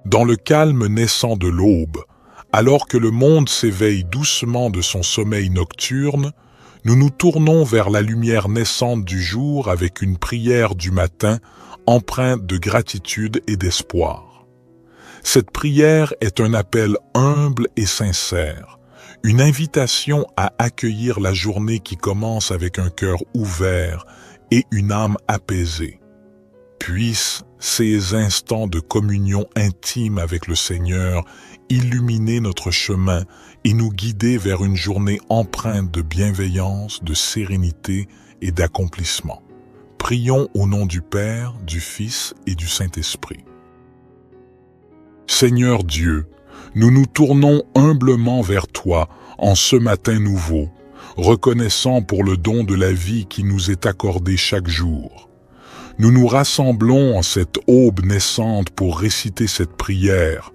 Dans le calme naissant de l'aube, alors que le monde s'éveille doucement de son sommeil nocturne, nous nous tournons vers la lumière naissante du jour avec une prière du matin empreinte de gratitude et d'espoir. Cette prière est un appel humble et sincère, une invitation à accueillir la journée qui commence avec un cœur ouvert et une âme apaisée. Puissent ces instants de communion intime avec le Seigneur illuminer notre chemin et nous guider vers une journée empreinte de bienveillance, de sérénité et d'accomplissement. Prions au nom du Père, du Fils et du Saint-Esprit. Seigneur Dieu, nous nous tournons humblement vers toi en ce matin nouveau, reconnaissant pour le don de la vie qui nous est accordé chaque jour. Nous nous rassemblons en cette aube naissante pour réciter cette prière,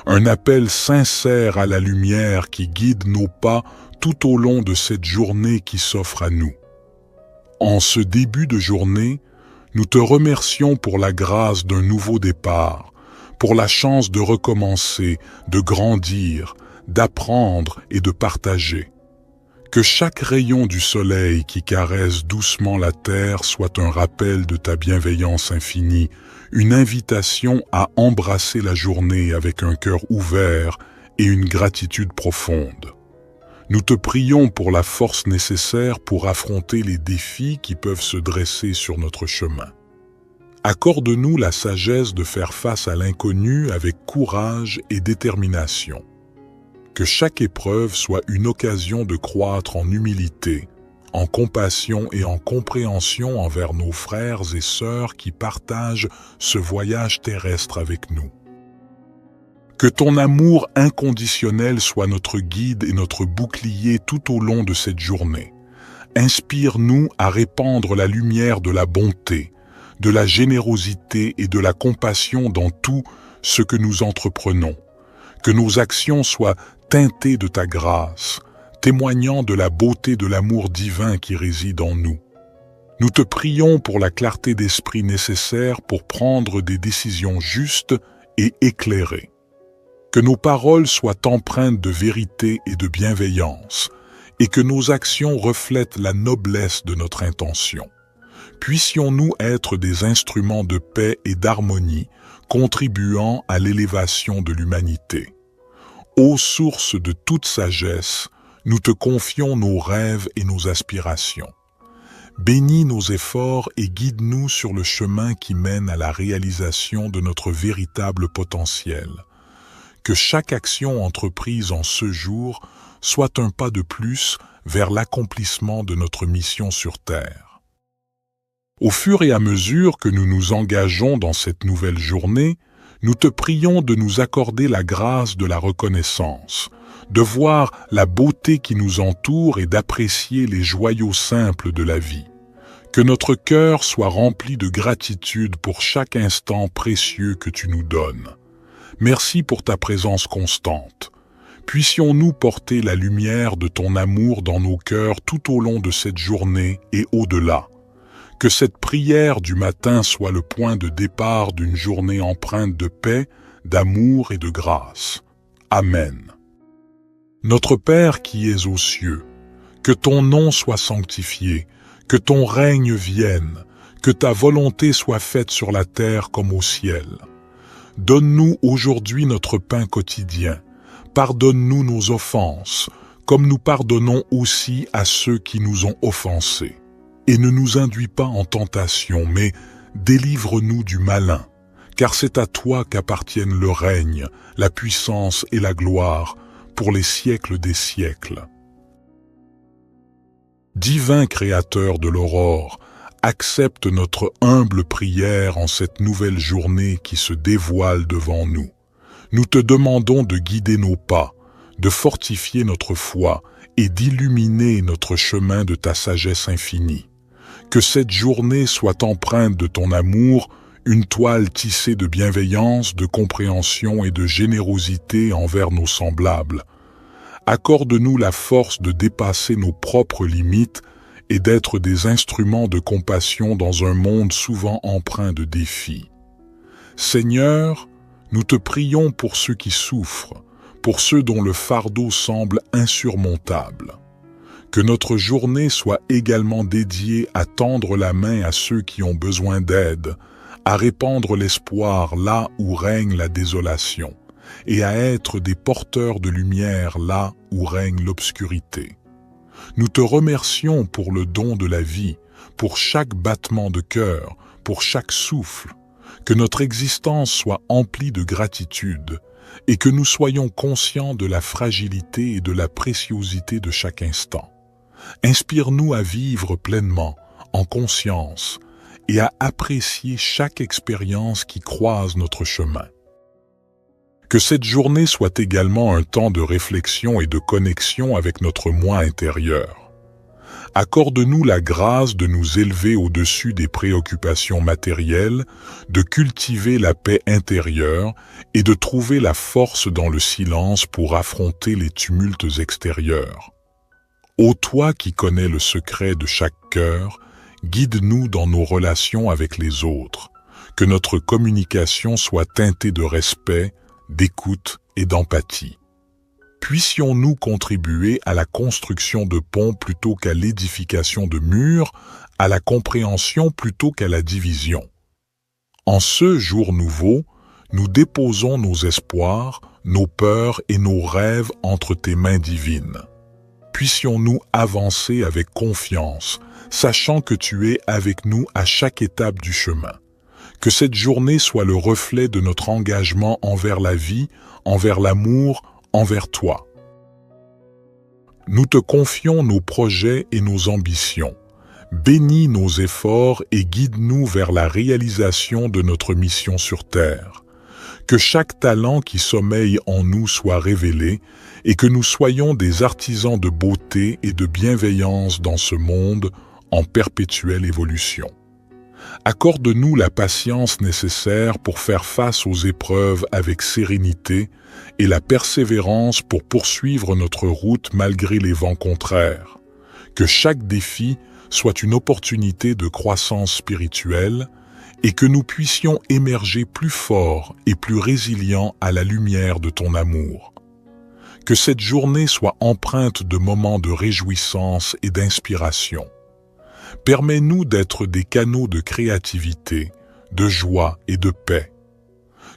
un appel sincère à la lumière qui guide nos pas tout au long de cette journée qui s'offre à nous. En ce début de journée, nous te remercions pour la grâce d'un nouveau départ, pour la chance de recommencer, de grandir, d'apprendre et de partager. Que chaque rayon du soleil qui caresse doucement la terre soit un rappel de ta bienveillance infinie, une invitation à embrasser la journée avec un cœur ouvert et une gratitude profonde. Nous te prions pour la force nécessaire pour affronter les défis qui peuvent se dresser sur notre chemin. Accorde-nous la sagesse de faire face à l'inconnu avec courage et détermination. Que chaque épreuve soit une occasion de croître en humilité, en compassion et en compréhension envers nos frères et sœurs qui partagent ce voyage terrestre avec nous. Que ton amour inconditionnel soit notre guide et notre bouclier tout au long de cette journée. Inspire-nous à répandre la lumière de la bonté, de la générosité et de la compassion dans tout ce que nous entreprenons. Que nos actions soient teintées de ta grâce, témoignant de la beauté de l'amour divin qui réside en nous. Nous te prions pour la clarté d'esprit nécessaire pour prendre des décisions justes et éclairées. Que nos paroles soient empreintes de vérité et de bienveillance, et que nos actions reflètent la noblesse de notre intention. Puissions-nous être des instruments de paix et d'harmonie, contribuant à l'élévation de l'humanité. Ô source de toute sagesse, nous te confions nos rêves et nos aspirations. Bénis nos efforts et guide-nous sur le chemin qui mène à la réalisation de notre véritable potentiel. Que chaque action entreprise en ce jour soit un pas de plus vers l'accomplissement de notre mission sur Terre. Au fur et à mesure que nous nous engageons dans cette nouvelle journée, nous te prions de nous accorder la grâce de la reconnaissance, de voir la beauté qui nous entoure et d'apprécier les joyaux simples de la vie. Que notre cœur soit rempli de gratitude pour chaque instant précieux que tu nous donnes. Merci pour ta présence constante. Puissions-nous porter la lumière de ton amour dans nos cœurs tout au long de cette journée et au-delà. Que cette prière du matin soit le point de départ d'une journée empreinte de paix, d'amour et de grâce. Amen. Notre Père qui es aux cieux, que ton nom soit sanctifié, que ton règne vienne, que ta volonté soit faite sur la terre comme au ciel. Donne-nous aujourd'hui notre pain quotidien. Pardonne-nous nos offenses, comme nous pardonnons aussi à ceux qui nous ont offensés. Et ne nous induis pas en tentation, mais délivre-nous du malin, car c'est à toi qu'appartiennent le règne, la puissance et la gloire, pour les siècles des siècles. Divin Créateur de l'aurore, accepte notre humble prière en cette nouvelle journée qui se dévoile devant nous. Nous te demandons de guider nos pas, de fortifier notre foi et d'illuminer notre chemin de ta sagesse infinie. Que cette journée soit empreinte de ton amour, une toile tissée de bienveillance, de compréhension et de générosité envers nos semblables. Accorde-nous la force de dépasser nos propres limites et d'être des instruments de compassion dans un monde souvent empreint de défis. Seigneur, Nous te prions pour ceux qui souffrent, pour ceux dont le fardeau semble insurmontable. Que notre journée soit également dédiée à tendre la main à ceux qui ont besoin d'aide, à répandre l'espoir là où règne la désolation, et à être des porteurs de lumière là où règne l'obscurité. Nous te remercions pour le don de la vie, pour chaque battement de cœur, pour chaque souffle. Que notre existence soit emplie de gratitude et que nous soyons conscients de la fragilité et de la préciosité de chaque instant. Inspire-nous à vivre pleinement, en conscience, et à apprécier chaque expérience qui croise notre chemin. Que cette journée soit également un temps de réflexion et de connexion avec notre moi intérieur. Accorde-nous la grâce de nous élever au-dessus des préoccupations matérielles, de cultiver la paix intérieure et de trouver la force dans le silence pour affronter les tumultes extérieurs. Ô toi qui connais le secret de chaque cœur, guide-nous dans nos relations avec les autres, que notre communication soit teintée de respect, d'écoute et d'empathie. Puissions-nous contribuer à la construction de ponts plutôt qu'à l'édification de murs, à la compréhension plutôt qu'à la division. En ce jour nouveau, nous déposons nos espoirs, nos peurs et nos rêves entre tes mains divines. Puissions-nous avancer avec confiance, sachant que tu es avec nous à chaque étape du chemin. Que cette journée soit le reflet de notre engagement envers la vie, envers l'amour, envers toi. Nous te confions nos projets et nos ambitions. Bénis nos efforts et guide-nous vers la réalisation de notre mission sur Terre. Que chaque talent qui sommeille en nous soit révélé et que nous soyons des artisans de beauté et de bienveillance dans ce monde en perpétuelle évolution. Accorde-nous la patience nécessaire pour faire face aux épreuves avec sérénité et la persévérance pour poursuivre notre route malgré les vents contraires. Que chaque défi soit une opportunité de croissance spirituelle et que nous puissions émerger plus forts et plus résilients à la lumière de ton amour. Que cette journée soit empreinte de moments de réjouissance et d'inspiration. Permets-nous d'être des canaux de créativité, de joie et de paix.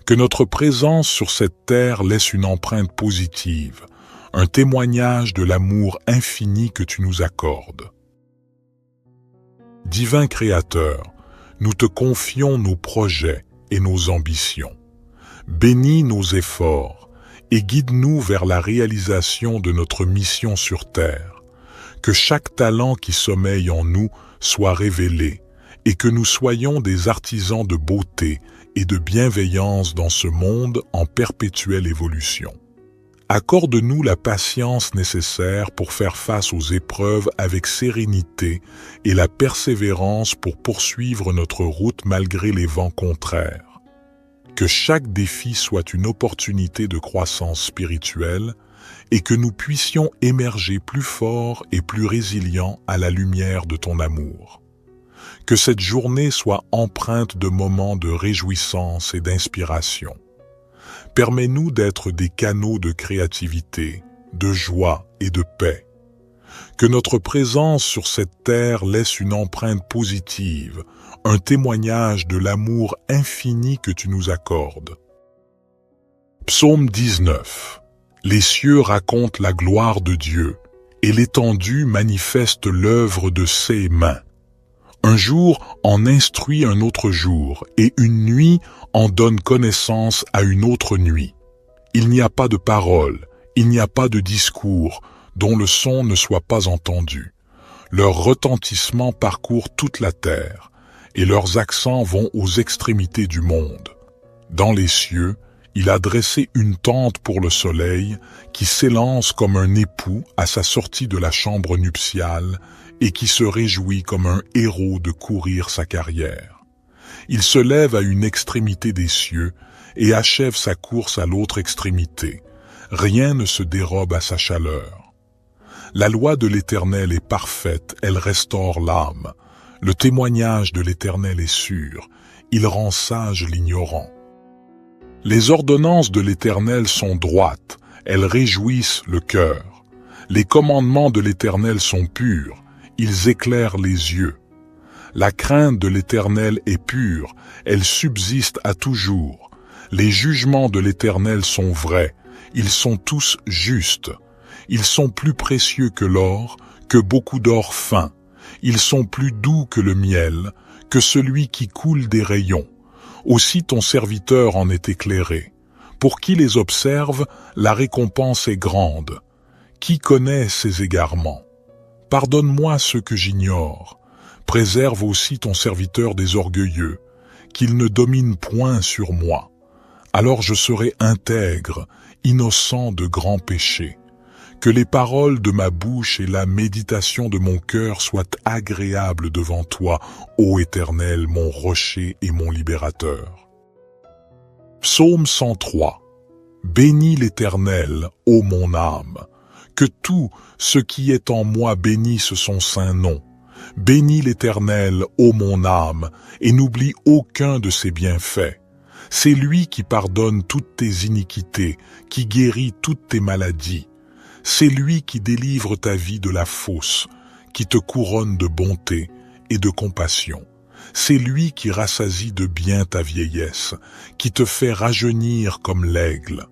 Que notre présence sur cette terre laisse une empreinte positive, un témoignage de l'amour infini que tu nous accordes. Divin Créateur, nous te confions nos projets et nos ambitions. Bénis nos efforts et guide-nous vers la réalisation de notre mission sur terre. Que chaque talent qui sommeille en nous soit révélé et que nous soyons des artisans de beauté et de bienveillance dans ce monde en perpétuelle évolution. Accorde-nous la patience nécessaire pour faire face aux épreuves avec sérénité et la persévérance pour poursuivre notre route malgré les vents contraires. Que chaque défi soit une opportunité de croissance spirituelle et que nous puissions émerger plus forts et plus résilients à la lumière de ton amour. Que cette journée soit empreinte de moments de réjouissance et d'inspiration. Permets-nous d'être des canaux de créativité, de joie et de paix. Que notre présence sur cette terre laisse une empreinte positive, un témoignage de l'amour infini que tu nous accordes. Psaume 19. Les cieux racontent la gloire de Dieu, et l'étendue manifeste l'œuvre de ses mains. Un jour en instruit un autre jour, et une nuit en donne connaissance à une autre nuit. Il n'y a pas de parole, il n'y a pas de discours, dont le son ne soit pas entendu. Leur retentissement parcourt toute la terre, et leurs accents vont aux extrémités du monde. Dans les cieux, il a dressé une tente pour le soleil, qui s'élance comme un époux à sa sortie de la chambre nuptiale, et qui se réjouit comme un héros de courir sa carrière. Il se lève à une extrémité des cieux et achève sa course à l'autre extrémité. Rien ne se dérobe à sa chaleur. La loi de l'Éternel est parfaite, elle restaure l'âme. Le témoignage de l'Éternel est sûr, il rend sage l'ignorant. Les ordonnances de l'Éternel sont droites, elles réjouissent le cœur. Les commandements de l'Éternel sont purs, ils éclairent les yeux. La crainte de l'Éternel est pure, elle subsiste à toujours. Les jugements de l'Éternel sont vrais, ils sont tous justes. Ils sont plus précieux que l'or, que beaucoup d'or fin. Ils sont plus doux que le miel, que celui qui coule des rayons. Aussi ton serviteur en est éclairé. Pour qui les observe, la récompense est grande. Qui connaît ses égarements? Pardonne-moi ce que j'ignore. Préserve aussi ton serviteur des orgueilleux, qu'il ne domine point sur moi. Alors je serai intègre, innocent de grands péchés. Que les paroles de ma bouche et la méditation de mon cœur soient agréables devant toi, ô Éternel, mon rocher et mon libérateur. Psaume 103. Bénis l'Éternel, ô mon âme. Que tout ce qui est en moi bénisse son saint nom. Bénis l'Éternel, ô mon âme, et n'oublie aucun de ses bienfaits. C'est lui qui pardonne toutes tes iniquités, qui guérit toutes tes maladies. C'est lui qui délivre ta vie de la fosse, qui te couronne de bonté et de compassion. C'est lui qui rassasie de bien ta vieillesse, qui te fait rajeunir comme l'aigle.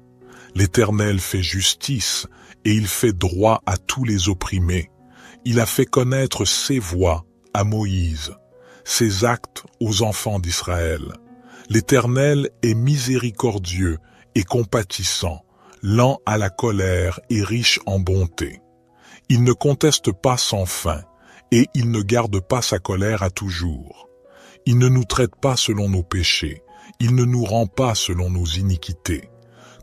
L'Éternel fait justice et il fait droit à tous les opprimés. Il a fait connaître ses voies à Moïse, ses actes aux enfants d'Israël. L'Éternel est miséricordieux et compatissant, lent à la colère et riche en bonté. Il ne conteste pas sans fin, et il ne garde pas sa colère à toujours. Il ne nous traite pas selon nos péchés, il ne nous rend pas selon nos iniquités.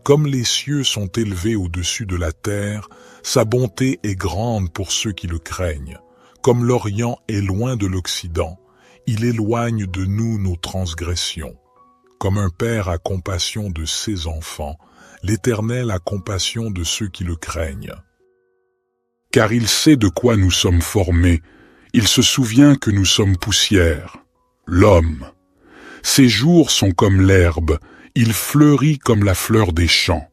Comme les cieux sont élevés au-dessus de la terre, sa bonté est grande pour ceux qui le craignent. Comme l'Orient est loin de l'Occident, il éloigne de nous nos transgressions. Comme un père a compassion de ses enfants, l'Éternel a compassion de ceux qui le craignent. Car il sait de quoi nous sommes formés, il se souvient que nous sommes poussière. L'homme. Ses jours sont comme l'herbe, il fleurit comme la fleur des champs.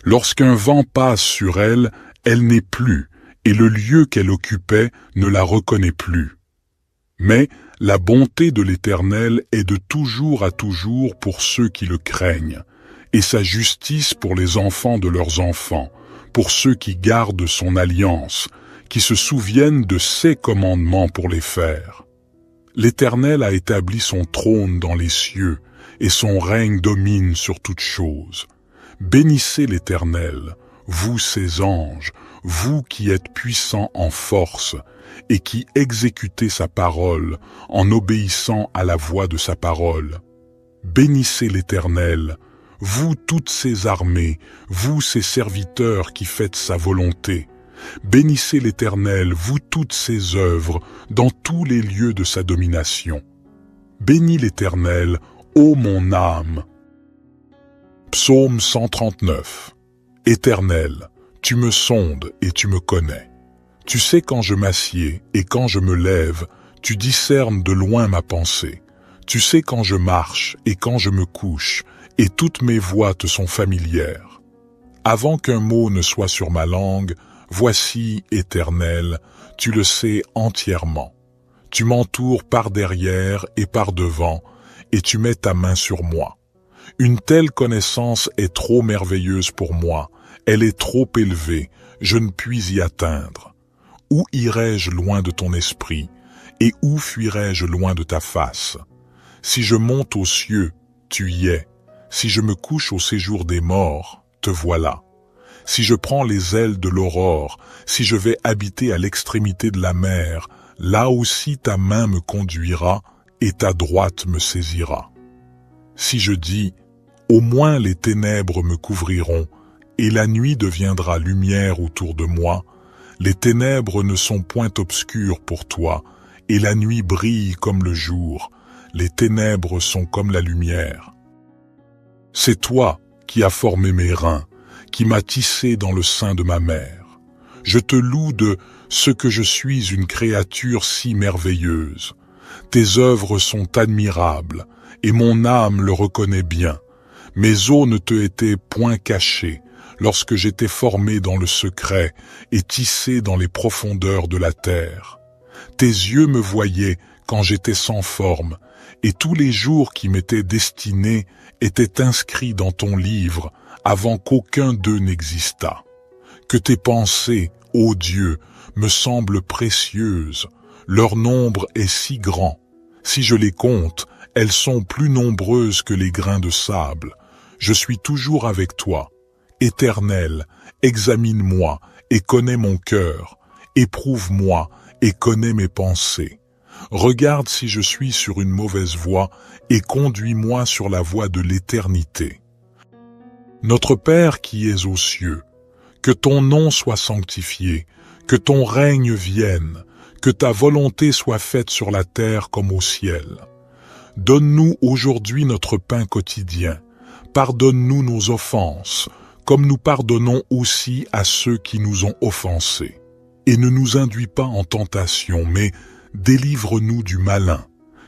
Lorsqu'un vent passe sur elle, elle n'est plus, et le lieu qu'elle occupait ne la reconnaît plus. Mais la bonté de l'Éternel est de toujours à toujours pour ceux qui le craignent, et sa justice pour les enfants de leurs enfants, pour ceux qui gardent son alliance, qui se souviennent de ses commandements pour les faire. L'Éternel a établi son trône dans les cieux, et son règne domine sur toutes choses. Bénissez l'Éternel, vous ses anges, vous qui êtes puissants en force, et qui exécutez sa parole en obéissant à la voix de sa parole. Bénissez l'Éternel, vous toutes ses armées, vous ses serviteurs qui faites sa volonté. Bénissez l'Éternel, vous toutes ses œuvres, dans tous les lieux de sa domination. Bénis l'Éternel, ô mon âme. Psaume 139. Éternel, tu me sondes et tu me connais. Tu sais quand je m'assieds et quand je me lève, tu discernes de loin ma pensée. Tu sais quand je marche et quand je me couche, et toutes mes voies te sont familières. Avant qu'un mot ne soit sur ma langue, voici, Éternel, tu le sais entièrement. Tu m'entoures par derrière et par devant, et tu mets ta main sur moi. Une telle connaissance est trop merveilleuse pour moi, elle est trop élevée, je ne puis y atteindre. Où irai-je loin de ton esprit, et où fuirai-je loin de ta face? Si je monte aux cieux, tu y es. Si je me couche au séjour des morts, te voilà. Si je prends les ailes de l'aurore, si je vais habiter à l'extrémité de la mer, là aussi ta main me conduira et ta droite me saisira. Si je dis, au moins les ténèbres me couvriront, et la nuit deviendra lumière autour de moi, les ténèbres ne sont point obscures pour toi, et la nuit brille comme le jour, les ténèbres sont comme la lumière. C'est toi qui as formé mes reins, qui m'as tissé dans le sein de ma mère. Je te loue de ce que je suis une créature si merveilleuse. Tes œuvres sont admirables, et mon âme le reconnaît bien. Mes os ne te étaient point cachés lorsque j'étais formé dans le secret et tissé dans les profondeurs de la terre. Tes yeux me voyaient quand j'étais sans forme, et tous les jours qui m'étaient destinés étaient inscrits dans ton livre avant qu'aucun d'eux n'existât. Que tes pensées, ô Dieu, me semblent précieuses, leur nombre est si grand. Si je les compte, elles sont plus nombreuses que les grains de sable. Je suis toujours avec toi. Éternel, examine-moi et connais mon cœur. Éprouve-moi et connais mes pensées. Regarde si je suis sur une mauvaise voie et conduis-moi sur la voie de l'éternité. Notre Père qui es aux cieux, que ton nom soit sanctifié, que ton règne vienne, que ta volonté soit faite sur la terre comme au ciel. Donne-nous aujourd'hui notre pain quotidien. Pardonne-nous nos offenses, comme nous pardonnons aussi à ceux qui nous ont offensés. Et ne nous induis pas en tentation, mais délivre-nous du malin,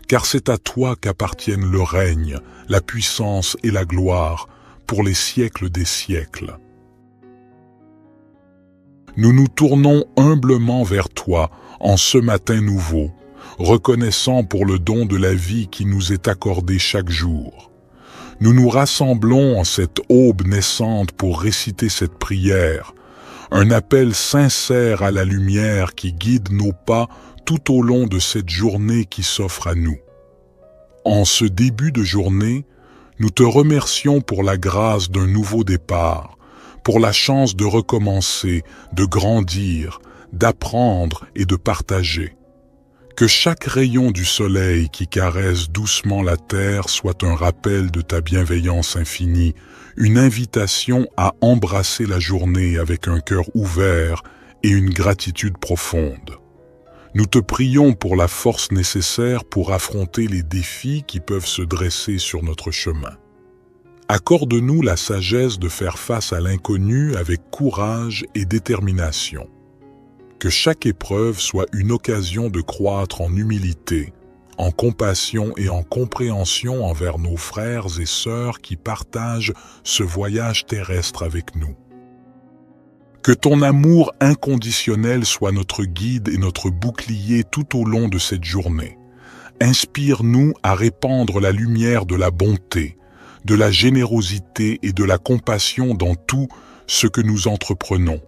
car c'est à toi qu'appartiennent le règne, la puissance et la gloire, pour les siècles des siècles. Nous nous tournons humblement vers toi en ce matin nouveau, reconnaissant pour le don de la vie qui nous est accordé chaque jour. Nous nous rassemblons en cette aube naissante pour réciter cette prière, un appel sincère à la lumière qui guide nos pas tout au long de cette journée qui s'offre à nous. En ce début de journée, nous te remercions pour la grâce d'un nouveau départ, pour la chance de recommencer, de grandir, d'apprendre et de partager. Que chaque rayon du soleil qui caresse doucement la terre soit un rappel de ta bienveillance infinie, une invitation à embrasser la journée avec un cœur ouvert et une gratitude profonde. Nous te prions pour la force nécessaire pour affronter les défis qui peuvent se dresser sur notre chemin. Accorde-nous la sagesse de faire face à l'inconnu avec courage et détermination. Que chaque épreuve soit une occasion de croître en humilité, en compassion et en compréhension envers nos frères et sœurs qui partagent ce voyage terrestre avec nous. Que ton amour inconditionnel soit notre guide et notre bouclier tout au long de cette journée. Inspire-nous à répandre la lumière de la bonté, de la générosité et de la compassion dans tout ce que nous entreprenons.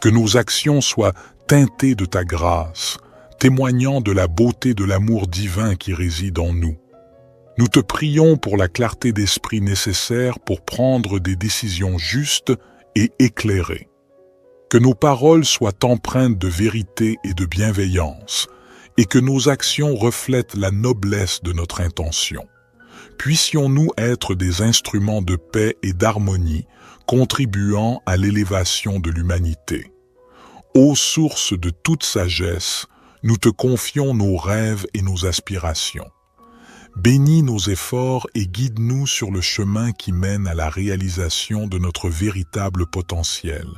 Que nos actions soient teintées de ta grâce, témoignant de la beauté de l'amour divin qui réside en nous. Nous te prions pour la clarté d'esprit nécessaire pour prendre des décisions justes et éclairées. Que nos paroles soient empreintes de vérité et de bienveillance, et que nos actions reflètent la noblesse de notre intention. Puissions-nous être des instruments de paix et d'harmonie, contribuant à l'élévation de l'humanité. Ô source de toute sagesse, nous te confions nos rêves et nos aspirations. Bénis nos efforts et guide-nous sur le chemin qui mène à la réalisation de notre véritable potentiel.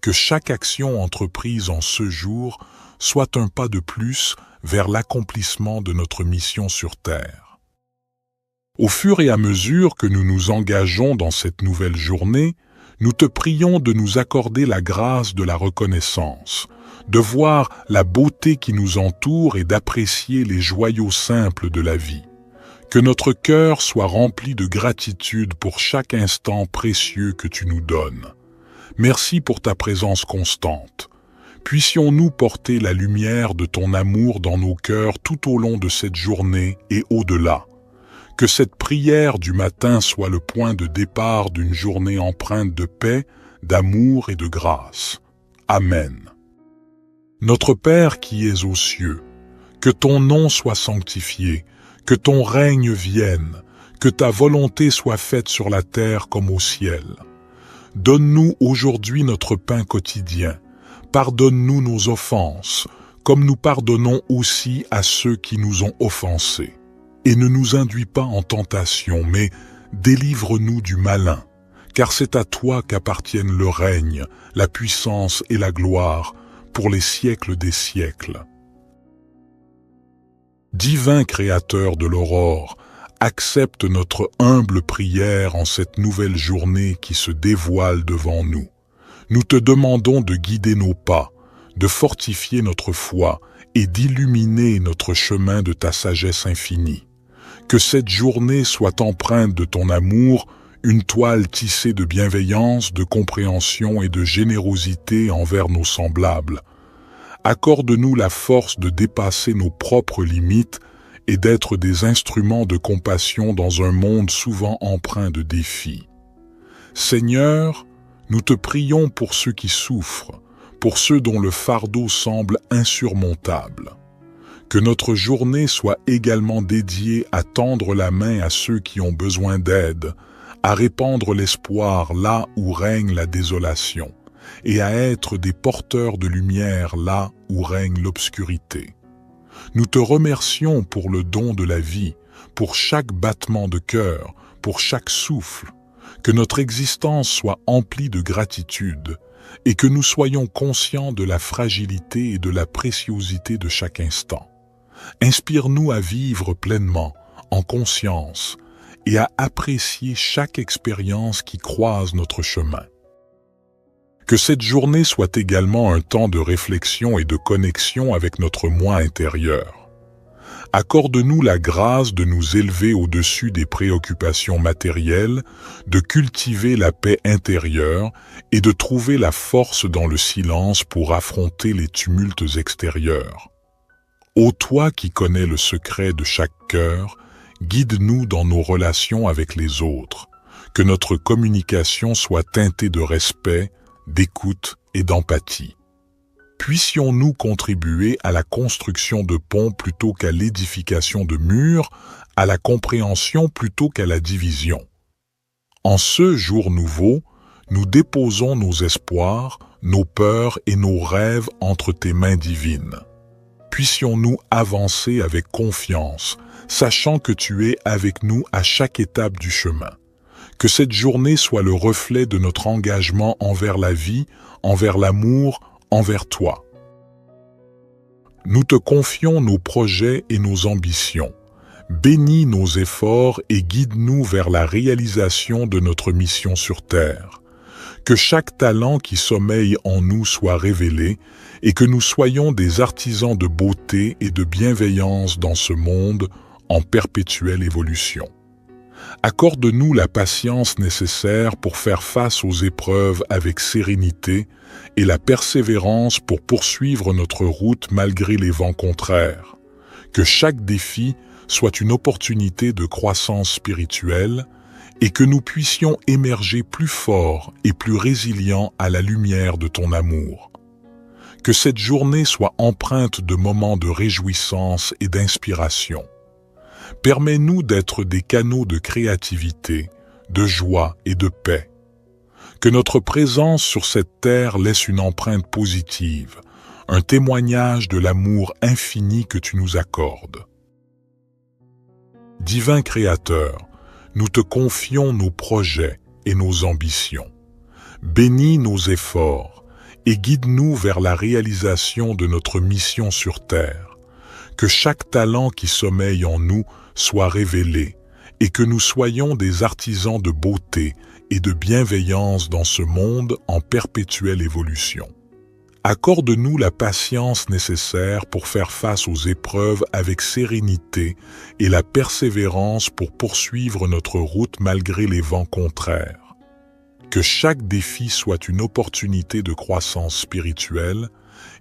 Que chaque action entreprise en ce jour soit un pas de plus vers l'accomplissement de notre mission sur Terre. Au fur et à mesure que nous nous engageons dans cette nouvelle journée, nous te prions de nous accorder la grâce de la reconnaissance, de voir la beauté qui nous entoure et d'apprécier les joyaux simples de la vie. Que notre cœur soit rempli de gratitude pour chaque instant précieux que tu nous donnes. Merci pour ta présence constante. Puissions-nous porter la lumière de ton amour dans nos cœurs tout au long de cette journée et au-delà. Que cette prière du matin soit le point de départ d'une journée empreinte de paix, d'amour et de grâce. Amen. Notre Père qui es aux cieux, que ton nom soit sanctifié, que ton règne vienne, que ta volonté soit faite sur la terre comme au ciel. Donne-nous aujourd'hui notre pain quotidien. Pardonne-nous nos offenses, comme nous pardonnons aussi à ceux qui nous ont offensés. Et ne nous induis pas en tentation, mais délivre-nous du malin, car c'est à toi qu'appartiennent le règne, la puissance et la gloire, pour les siècles des siècles. Divin Créateur de l'aurore, accepte notre humble prière en cette nouvelle journée qui se dévoile devant nous. Nous te demandons de guider nos pas, de fortifier notre foi et d'illuminer notre chemin de ta sagesse infinie. Que cette journée soit empreinte de ton amour, une toile tissée de bienveillance, de compréhension et de générosité envers nos semblables. Accorde-nous la force de dépasser nos propres limites et d'être des instruments de compassion dans un monde souvent empreint de défis. Seigneur, nous te prions pour ceux qui souffrent, pour ceux dont le fardeau semble insurmontable. Que notre journée soit également dédiée à tendre la main à ceux qui ont besoin d'aide, à répandre l'espoir là où règne la désolation, et à être des porteurs de lumière là où règne l'obscurité. Nous te remercions pour le don de la vie, pour chaque battement de cœur, pour chaque souffle. Que notre existence soit emplie de gratitude et que nous soyons conscients de la fragilité et de la préciosité de chaque instant. Inspire-nous à vivre pleinement, en conscience, et à apprécier chaque expérience qui croise notre chemin. Que cette journée soit également un temps de réflexion et de connexion avec notre moi intérieur. Accorde-nous la grâce de nous élever au-dessus des préoccupations matérielles, de cultiver la paix intérieure et de trouver la force dans le silence pour affronter les tumultes extérieurs. Ô toi qui connais le secret de chaque cœur, guide-nous dans nos relations avec les autres, que notre communication soit teintée de respect, d'écoute et d'empathie. Puissions-nous contribuer à la construction de ponts plutôt qu'à l'édification de murs, à la compréhension plutôt qu'à la division. En ce jour nouveau, nous déposons nos espoirs, nos peurs et nos rêves entre tes mains divines. Puissions-nous avancer avec confiance, sachant que tu es avec nous à chaque étape du chemin. Que cette journée soit le reflet de notre engagement envers la vie, envers l'amour, envers toi. Nous te confions nos projets et nos ambitions. Bénis nos efforts et guide-nous vers la réalisation de notre mission sur Terre. Que chaque talent qui sommeille en nous soit révélé et que nous soyons des artisans de beauté et de bienveillance dans ce monde en perpétuelle évolution. Accorde-nous la patience nécessaire pour faire face aux épreuves avec sérénité et la persévérance pour poursuivre notre route malgré les vents contraires. Que chaque défi soit une opportunité de croissance spirituelle et que nous puissions émerger plus forts et plus résilients à la lumière de ton amour. Que cette journée soit empreinte de moments de réjouissance et d'inspiration. Permets-nous d'être des canaux de créativité, de joie et de paix. Que notre présence sur cette terre laisse une empreinte positive, un témoignage de l'amour infini que tu nous accordes. Divin Créateur, nous te confions nos projets et nos ambitions. Bénis nos efforts et guide-nous vers la réalisation de notre mission sur terre. Que chaque talent qui sommeille en nous soit révélé et que nous soyons des artisans de beauté et de bienveillance dans ce monde en perpétuelle évolution. Accorde-nous la patience nécessaire pour faire face aux épreuves avec sérénité et la persévérance pour poursuivre notre route malgré les vents contraires. Que chaque défi soit une opportunité de croissance spirituelle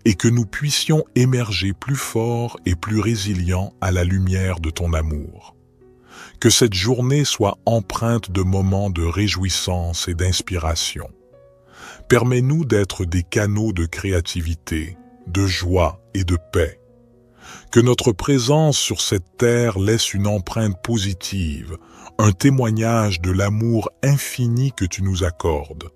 et que nous puissions émerger plus forts et plus résilients à la lumière de ton amour. Que cette journée soit empreinte de moments de réjouissance et d'inspiration. Permets-nous d'être des canaux de créativité, de joie et de paix. Que notre présence sur cette terre laisse une empreinte positive, un témoignage de l'amour infini que tu nous accordes.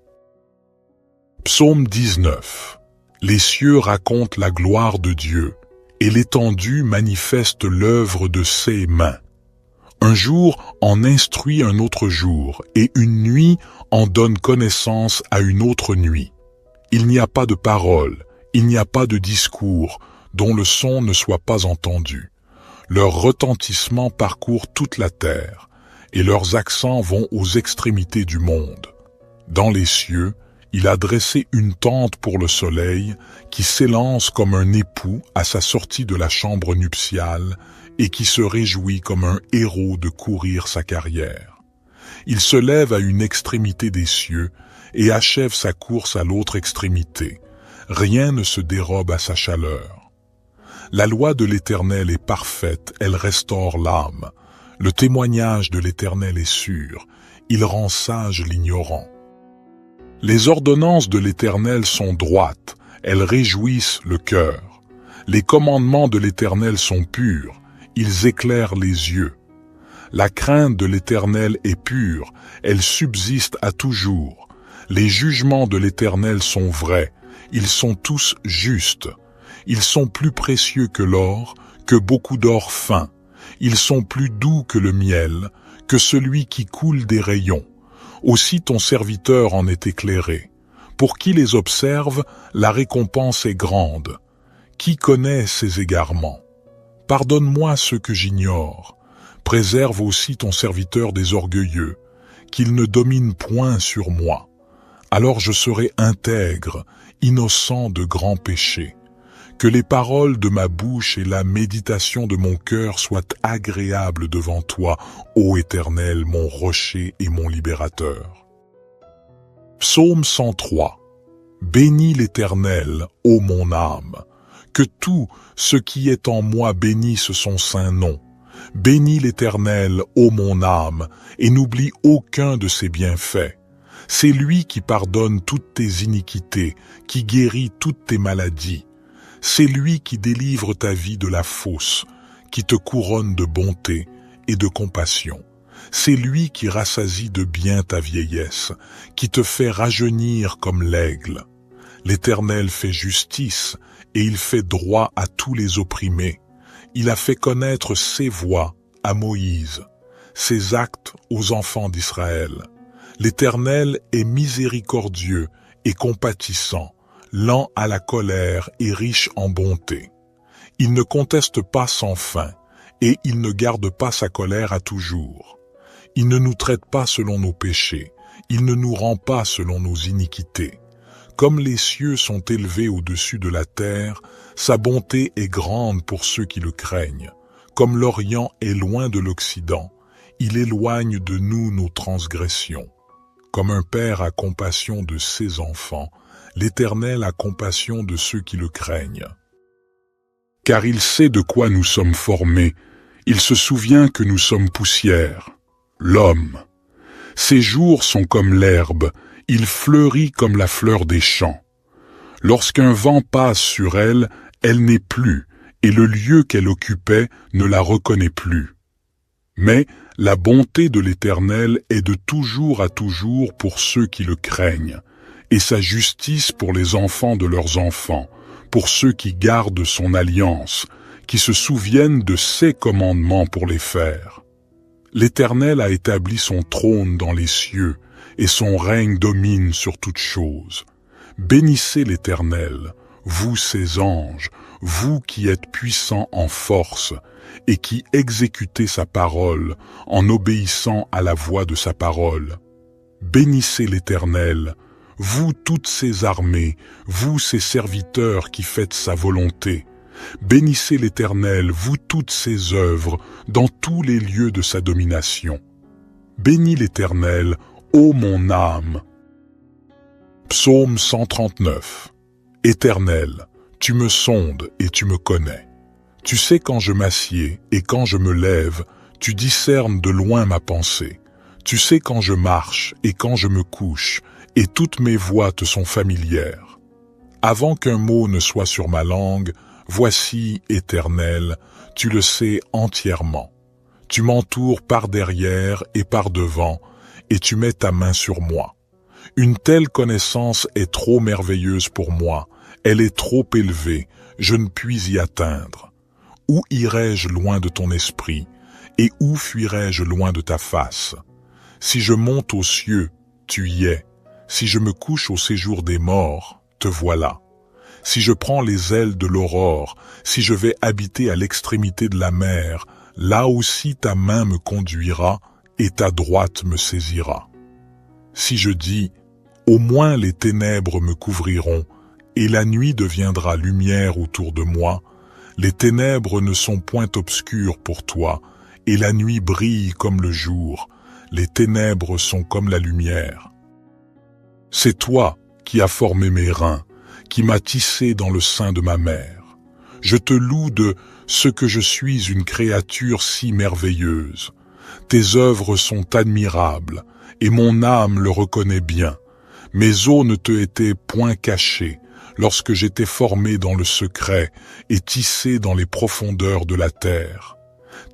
Psaume 19. Les cieux racontent la gloire de Dieu, et l'étendue manifeste l'œuvre de ses mains. Un jour en instruit un autre jour, et une nuit en donne connaissance à une autre nuit. Il n'y a pas de parole, il n'y a pas de discours, dont le son ne soit pas entendu. Leur retentissement parcourt toute la terre, et leurs accents vont aux extrémités du monde. Dans les cieux, il a dressé une tente pour le soleil qui s'élance comme un époux à sa sortie de la chambre nuptiale et qui se réjouit comme un héros de courir sa carrière. Il se lève à une extrémité des cieux et achève sa course à l'autre extrémité. Rien ne se dérobe à sa chaleur. La loi de l'Éternel est parfaite, elle restaure l'âme. Le témoignage de l'Éternel est sûr, il rend sage l'ignorant. Les ordonnances de l'Éternel sont droites, elles réjouissent le cœur. Les commandements de l'Éternel sont purs, ils éclairent les yeux. La crainte de l'Éternel est pure, elle subsiste à toujours. Les jugements de l'Éternel sont vrais, ils sont tous justes. Ils sont plus précieux que l'or, que beaucoup d'or fin. Ils sont plus doux que le miel, que celui qui coule des rayons. Aussi ton serviteur en est éclairé. Pour qui les observe, la récompense est grande. Qui connaît ses égarements? Pardonne-moi ce que j'ignore. Préserve aussi ton serviteur des orgueilleux, qu'il ne domine point sur moi. Alors je serai intègre, innocent de grands péchés. Que les paroles de ma bouche et la méditation de mon cœur soient agréables devant toi, ô Éternel, mon rocher et mon libérateur. Psaume 103. Bénis l'Éternel, ô mon âme. Que tout ce qui est en moi bénisse son saint nom. Bénis l'Éternel, ô mon âme, et n'oublie aucun de ses bienfaits. C'est lui qui pardonne toutes tes iniquités, qui guérit toutes tes maladies. C'est lui qui délivre ta vie de la fosse, qui te couronne de bonté et de compassion. C'est lui qui rassasie de bien ta vieillesse, qui te fait rajeunir comme l'aigle. L'Éternel fait justice et il fait droit à tous les opprimés. Il a fait connaître ses voies à Moïse, ses actes aux enfants d'Israël. L'Éternel est miséricordieux et compatissant, lent à la colère et riche en bonté. Il ne conteste pas sans fin, et il ne garde pas sa colère à toujours. Il ne nous traite pas selon nos péchés, il ne nous rend pas selon nos iniquités. Comme les cieux sont élevés au-dessus de la terre, sa bonté est grande pour ceux qui le craignent. Comme l'Orient est loin de l'Occident, il éloigne de nous nos transgressions. Comme un père a compassion de ses enfants, l'Éternel a compassion de ceux qui le craignent. Car il sait de quoi nous sommes formés, il se souvient que nous sommes poussière. L'homme. Ses jours sont comme l'herbe, il fleurit comme la fleur des champs. Lorsqu'un vent passe sur elle, elle n'est plus, et le lieu qu'elle occupait ne la reconnaît plus. Mais la bonté de l'Éternel est de toujours à toujours pour ceux qui le craignent, et sa justice pour les enfants de leurs enfants, pour ceux qui gardent son alliance, qui se souviennent de ses commandements pour les faire. L'Éternel a établi son trône dans les cieux, et son règne domine sur toutes choses. Bénissez l'Éternel, vous ses anges, vous qui êtes puissants en force, et qui exécutez sa parole en obéissant à la voix de sa parole. Bénissez l'Éternel, vous toutes ses armées, vous ses serviteurs qui faites sa volonté. Bénissez l'Éternel, vous toutes ses œuvres, dans tous les lieux de sa domination. Bénis l'Éternel, ô mon âme. Psaume 139. Éternel, tu me sondes et tu me connais. Tu sais quand je m'assieds et quand je me lève, tu discernes de loin ma pensée. Tu sais quand je marche et quand je me couche, et toutes mes voies te sont familières. Avant qu'un mot ne soit sur ma langue, voici, Éternel, tu le sais entièrement. Tu m'entoures par derrière et par devant, et tu mets ta main sur moi. Une telle connaissance est trop merveilleuse pour moi, elle est trop élevée, je ne puis y atteindre. Où irai-je loin de ton esprit, et où fuirai-je loin de ta face? Si je monte aux cieux, tu y es. Si je me couche au séjour des morts, te voilà. si je prends les ailes de l'aurore, si je vais habiter à l'extrémité de la mer, là aussi ta main me conduira et ta droite me saisira. Si je dis, au moins les ténèbres me couvriront, et la nuit deviendra lumière autour de moi, les ténèbres ne sont point obscures pour toi, et la nuit brille comme le jour, les ténèbres sont comme la lumière. C'est toi qui as formé mes reins, qui m'as tissé dans le sein de ma mère. Je te loue de ce que je suis une créature si merveilleuse. Tes œuvres sont admirables, et mon âme le reconnaît bien. Mes os ne te étaient point cachés, lorsque j'étais formé dans le secret et tissé dans les profondeurs de la terre.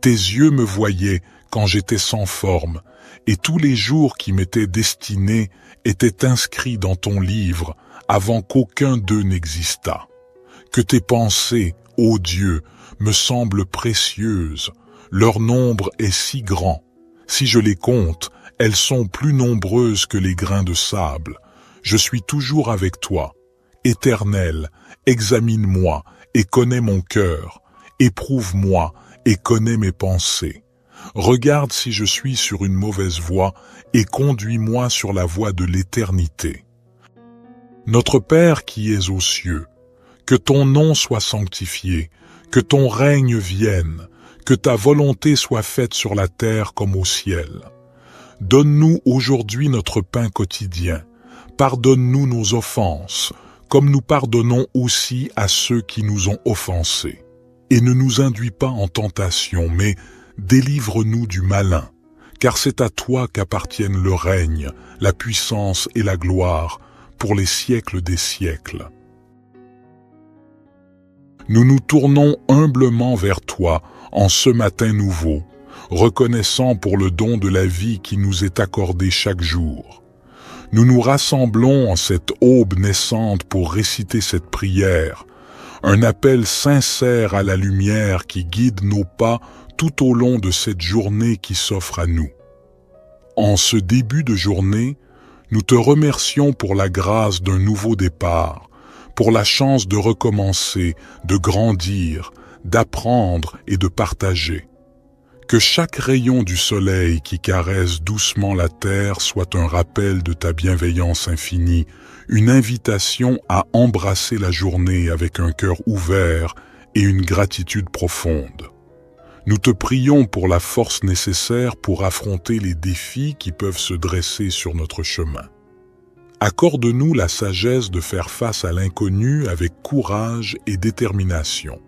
Tes yeux me voyaient quand j'étais sans forme, et tous les jours qui m'étaient destinés étaient inscrits dans ton livre avant qu'aucun d'eux n'existât. Que tes pensées, ô Dieu, me semblent précieuses, leur nombre est si grand. Si je les compte, elles sont plus nombreuses que les grains de sable. Je suis toujours avec toi. Éternel, examine-moi et connais mon cœur. Éprouve-moi et connais mes pensées. Regarde si je suis sur une mauvaise voie et conduis-moi sur la voie de l'éternité. Notre Père qui es aux cieux, que ton nom soit sanctifié, que ton règne vienne, que ta volonté soit faite sur la terre comme au ciel. Donne-nous aujourd'hui notre pain quotidien. Pardonne-nous nos offenses, comme nous pardonnons aussi à ceux qui nous ont offensés. Et ne nous induis pas en tentation, mais délivre-nous du malin, car c'est à toi qu'appartiennent le règne, la puissance et la gloire, pour les siècles des siècles. Nous nous tournons humblement vers toi en ce matin nouveau, reconnaissant pour le don de la vie qui nous est accordé chaque jour. Nous nous rassemblons en cette aube naissante pour réciter cette prière, un appel sincère à la lumière qui guide nos pas tout au long de cette journée qui s'offre à nous. En ce début de journée, nous te remercions pour la grâce d'un nouveau départ, pour la chance de recommencer, de grandir, d'apprendre et de partager. Que chaque rayon du soleil qui caresse doucement la terre soit un rappel de ta bienveillance infinie, une invitation à embrasser la journée avec un cœur ouvert et une gratitude profonde. Nous te prions pour la force nécessaire pour affronter les défis qui peuvent se dresser sur notre chemin. Accorde-nous la sagesse de faire face à l'inconnu avec courage et détermination.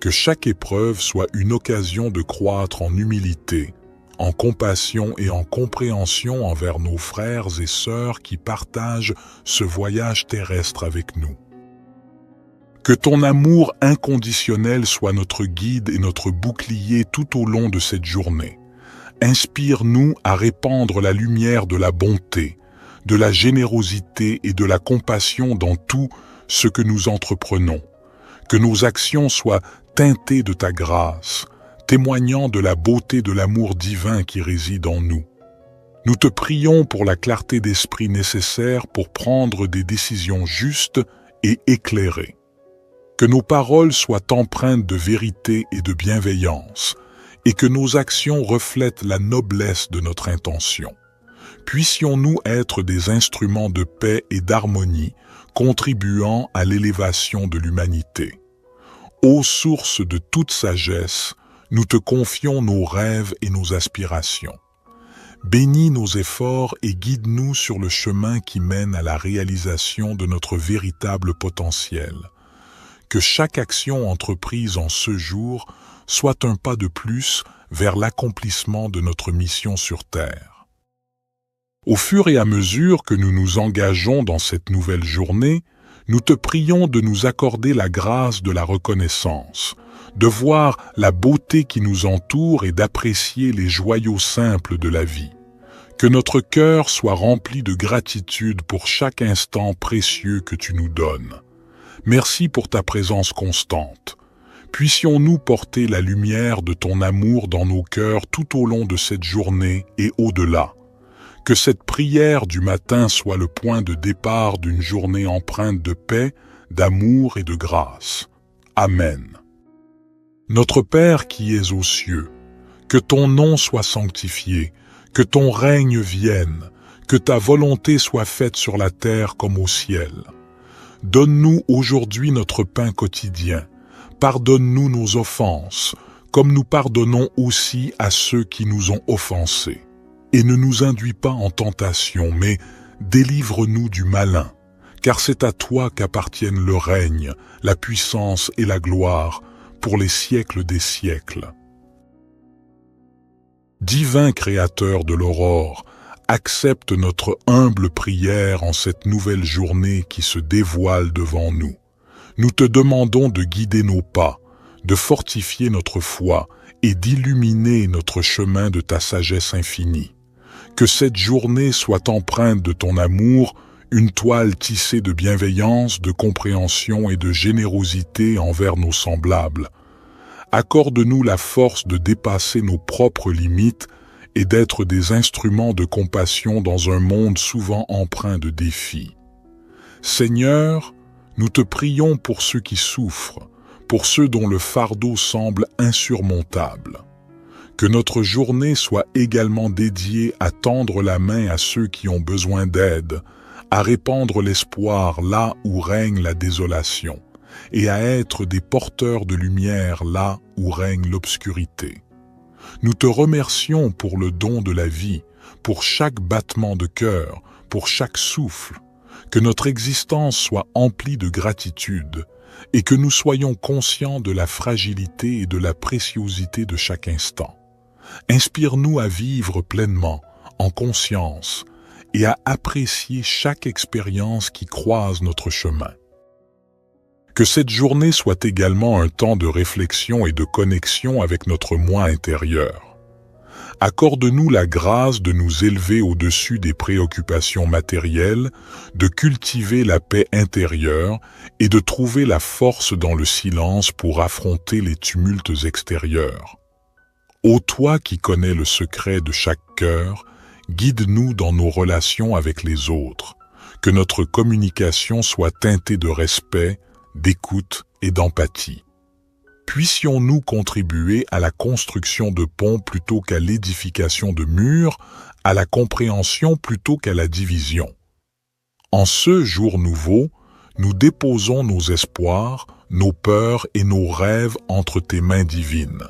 Que chaque épreuve soit une occasion de croître en humilité, en compassion et en compréhension envers nos frères et sœurs qui partagent ce voyage terrestre avec nous. Que ton amour inconditionnel soit notre guide et notre bouclier tout au long de cette journée. Inspire-nous à répandre la lumière de la bonté, de la générosité et de la compassion dans tout ce que nous entreprenons. Que nos actions soient teintées de ta grâce, témoignant de la beauté de l'amour divin qui réside en nous. Nous te prions pour la clarté d'esprit nécessaire pour prendre des décisions justes et éclairées. Que nos paroles soient empreintes de vérité et de bienveillance, et que nos actions reflètent la noblesse de notre intention. Puissions-nous être des instruments de paix et d'harmonie, contribuant à l'élévation de l'humanité. Ô source de toute sagesse, nous te confions nos rêves et nos aspirations. Bénis nos efforts et guide-nous sur le chemin qui mène à la réalisation de notre véritable potentiel. Que chaque action entreprise en ce jour soit un pas de plus vers l'accomplissement de notre mission sur Terre. Au fur et à mesure que nous nous engageons dans cette nouvelle journée, nous te prions de nous accorder la grâce de la reconnaissance, de voir la beauté qui nous entoure et d'apprécier les joyaux simples de la vie. Que notre cœur soit rempli de gratitude pour chaque instant précieux que tu nous donnes. Merci pour ta présence constante. Puissions-nous porter la lumière de ton amour dans nos cœurs tout au long de cette journée et au-delà. Que cette prière du matin soit le point de départ d'une journée empreinte de paix, d'amour et de grâce. Amen. Notre Père qui es aux cieux, que ton nom soit sanctifié, que ton règne vienne, que ta volonté soit faite sur la terre comme au ciel. Donne-nous aujourd'hui notre pain quotidien. Pardonne-nous nos offenses, comme nous pardonnons aussi à ceux qui nous ont offensés. Et ne nous induis pas en tentation, mais délivre-nous du malin, car c'est à toi qu'appartiennent le règne, la puissance et la gloire, pour les siècles des siècles. Divin Créateur de l'aurore, accepte notre humble prière en cette nouvelle journée qui se dévoile devant nous. Nous te demandons de guider nos pas, de fortifier notre foi et d'illuminer notre chemin de ta sagesse infinie. Que cette journée soit empreinte de ton amour, une toile tissée de bienveillance, de compréhension et de générosité envers nos semblables. Accorde-nous la force de dépasser nos propres limites et d'être des instruments de compassion dans un monde souvent empreint de défis. Seigneur, nous te prions pour ceux qui souffrent, pour ceux dont le fardeau semble insurmontable. Que notre journée soit également dédiée à tendre la main à ceux qui ont besoin d'aide, à répandre l'espoir là où règne la désolation, et à être des porteurs de lumière là où règne l'obscurité. Nous te remercions pour le don de la vie, pour chaque battement de cœur, pour chaque souffle. Que notre existence soit emplie de gratitude et que nous soyons conscients de la fragilité et de la préciosité de chaque instant. Inspire-nous à vivre pleinement, en conscience, et à apprécier chaque expérience qui croise notre chemin. Que cette journée soit également un temps de réflexion et de connexion avec notre moi intérieur. Accorde-nous la grâce de nous élever au-dessus des préoccupations matérielles, de cultiver la paix intérieure et de trouver la force dans le silence pour affronter les tumultes extérieurs. Ô toi qui connais le secret de chaque cœur, guide-nous dans nos relations avec les autres. Que notre communication soit teintée de respect, d'écoute et d'empathie. Puissions-nous contribuer à la construction de ponts plutôt qu'à l'édification de murs, à la compréhension plutôt qu'à la division. En ce jour nouveau, nous déposons nos espoirs, nos peurs et nos rêves entre tes mains divines.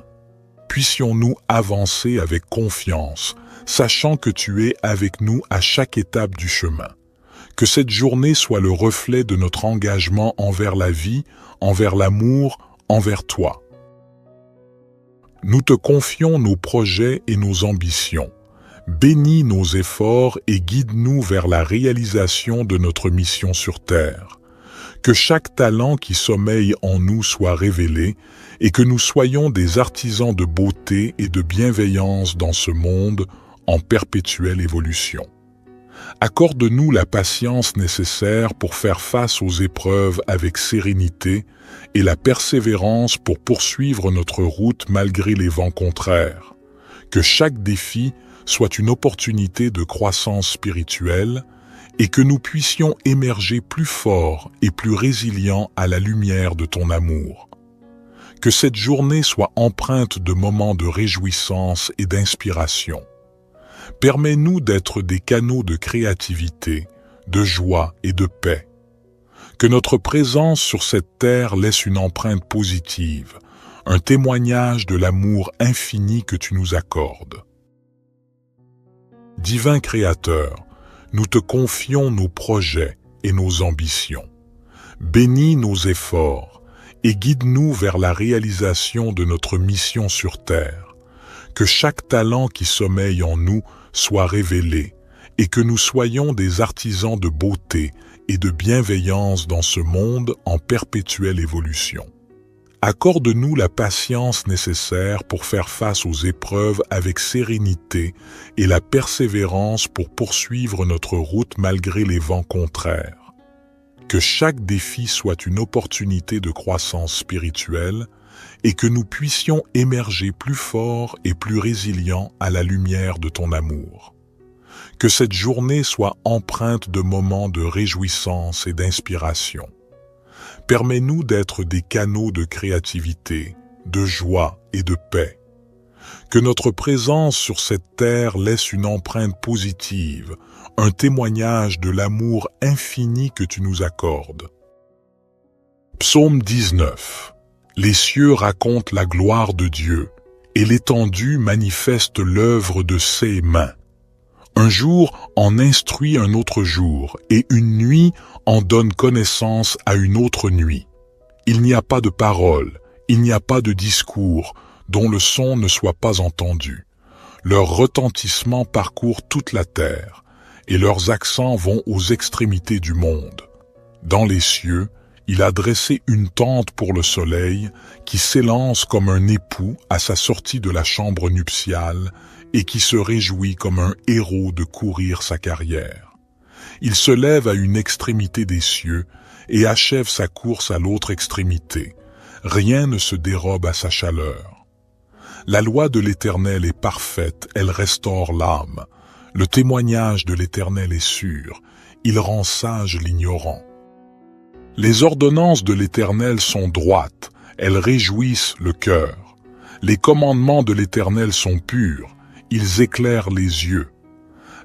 Puissions-nous avancer avec confiance, sachant que tu es avec nous à chaque étape du chemin. Que cette journée soit le reflet de notre engagement envers la vie, envers l'amour, envers toi. Nous te confions nos projets et nos ambitions. Bénis nos efforts et guide-nous vers la réalisation de notre mission sur Terre. Que chaque talent qui sommeille en nous soit révélé et que nous soyons des artisans de beauté et de bienveillance dans ce monde en perpétuelle évolution. Accorde-nous la patience nécessaire pour faire face aux épreuves avec sérénité et la persévérance pour poursuivre notre route malgré les vents contraires. Que chaque défi soit une opportunité de croissance spirituelle et que nous puissions émerger plus forts et plus résilients à la lumière de ton amour. Que cette journée soit empreinte de moments de réjouissance et d'inspiration. Permets-nous d'être des canaux de créativité, de joie et de paix. Que notre présence sur cette terre laisse une empreinte positive, un témoignage de l'amour infini que tu nous accordes. Divin Créateur, nous te confions nos projets et nos ambitions. Bénis nos efforts et guide-nous vers la réalisation de notre mission sur terre. Que chaque talent qui sommeille en nous soit révélé et que nous soyons des artisans de beauté et de bienveillance dans ce monde en perpétuelle évolution. Accorde-nous la patience nécessaire pour faire face aux épreuves avec sérénité et la persévérance pour poursuivre notre route malgré les vents contraires. Que chaque défi soit une opportunité de croissance spirituelle et que nous puissions émerger plus forts et plus résilients à la lumière de ton amour. Que cette journée soit empreinte de moments de réjouissance et d'inspiration. Permets-nous d'être des canaux de créativité, de joie et de paix. Que notre présence sur cette terre laisse une empreinte positive, un témoignage de l'amour infini que tu nous accordes. Psaume 19. Les cieux racontent la gloire de Dieu, et l'étendue manifeste l'œuvre de ses mains. Un jour en instruit un autre jour, et une nuit en donne connaissance à une autre nuit. Il n'y a pas de parole, il n'y a pas de discours, dont le son ne soit pas entendu. Leur retentissement parcourt toute la terre, et leurs accents vont aux extrémités du monde. Dans les cieux, il a dressé une tente pour le soleil, qui s'élance comme un époux à sa sortie de la chambre nuptiale, et qui se réjouit comme un héros de courir sa carrière. Il se lève à une extrémité des cieux, et achève sa course à l'autre extrémité. Rien ne se dérobe à sa chaleur. La loi de l'Éternel est parfaite, elle restaure l'âme. Le témoignage de l'Éternel est sûr, il rend sage l'ignorant. Les ordonnances de l'Éternel sont droites, elles réjouissent le cœur. Les commandements de l'Éternel sont purs, ils éclairent les yeux.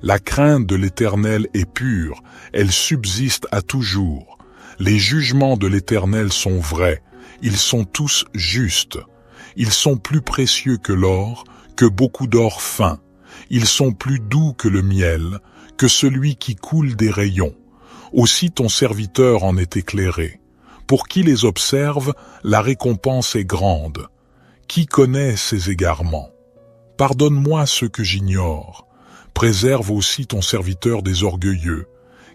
La crainte de l'Éternel est pure, elle subsiste à toujours. Les jugements de l'Éternel sont vrais, ils sont tous justes. Ils sont plus précieux que l'or, que beaucoup d'or fin. Ils sont plus doux que le miel, que celui qui coule des rayons. Aussi ton serviteur en est éclairé. Pour qui les observe, la récompense est grande. Qui connaît ses égarements? Pardonne-moi ce que j'ignore. Préserve aussi ton serviteur des orgueilleux,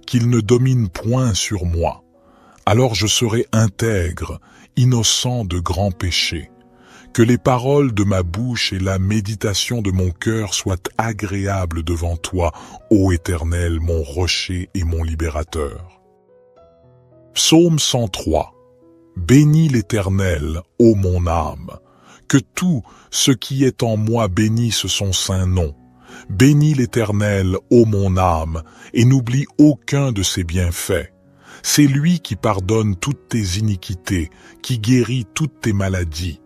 qu'il ne domine point sur moi. Alors je serai intègre, innocent de grands péchés. Que les paroles de ma bouche et la méditation de mon cœur soient agréables devant toi, ô Éternel, mon rocher et mon libérateur. Psaume 103. Bénis l'Éternel, ô mon âme. Que tout ce qui est en moi bénisse son saint nom. Bénis l'Éternel, ô mon âme, et n'oublie aucun de ses bienfaits. C'est lui qui pardonne toutes tes iniquités, qui guérit toutes tes maladies.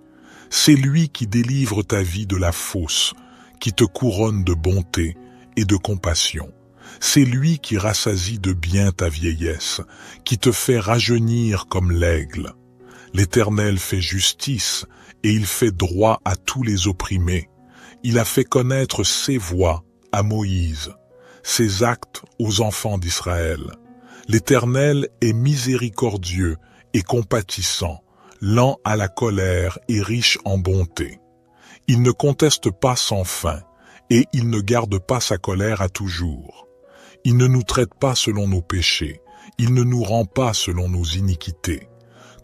C'est lui qui délivre ta vie de la fosse, qui te couronne de bonté et de compassion. C'est lui qui rassasie de bien ta vieillesse, qui te fait rajeunir comme l'aigle. L'Éternel fait justice et il fait droit à tous les opprimés. Il a fait connaître ses voies à Moïse, ses actes aux enfants d'Israël. L'Éternel est miséricordieux et compatissant, lent à la colère et riche en bonté. Il ne conteste pas sans fin, et il ne garde pas sa colère à toujours. Il ne nous traite pas selon nos péchés, il ne nous rend pas selon nos iniquités.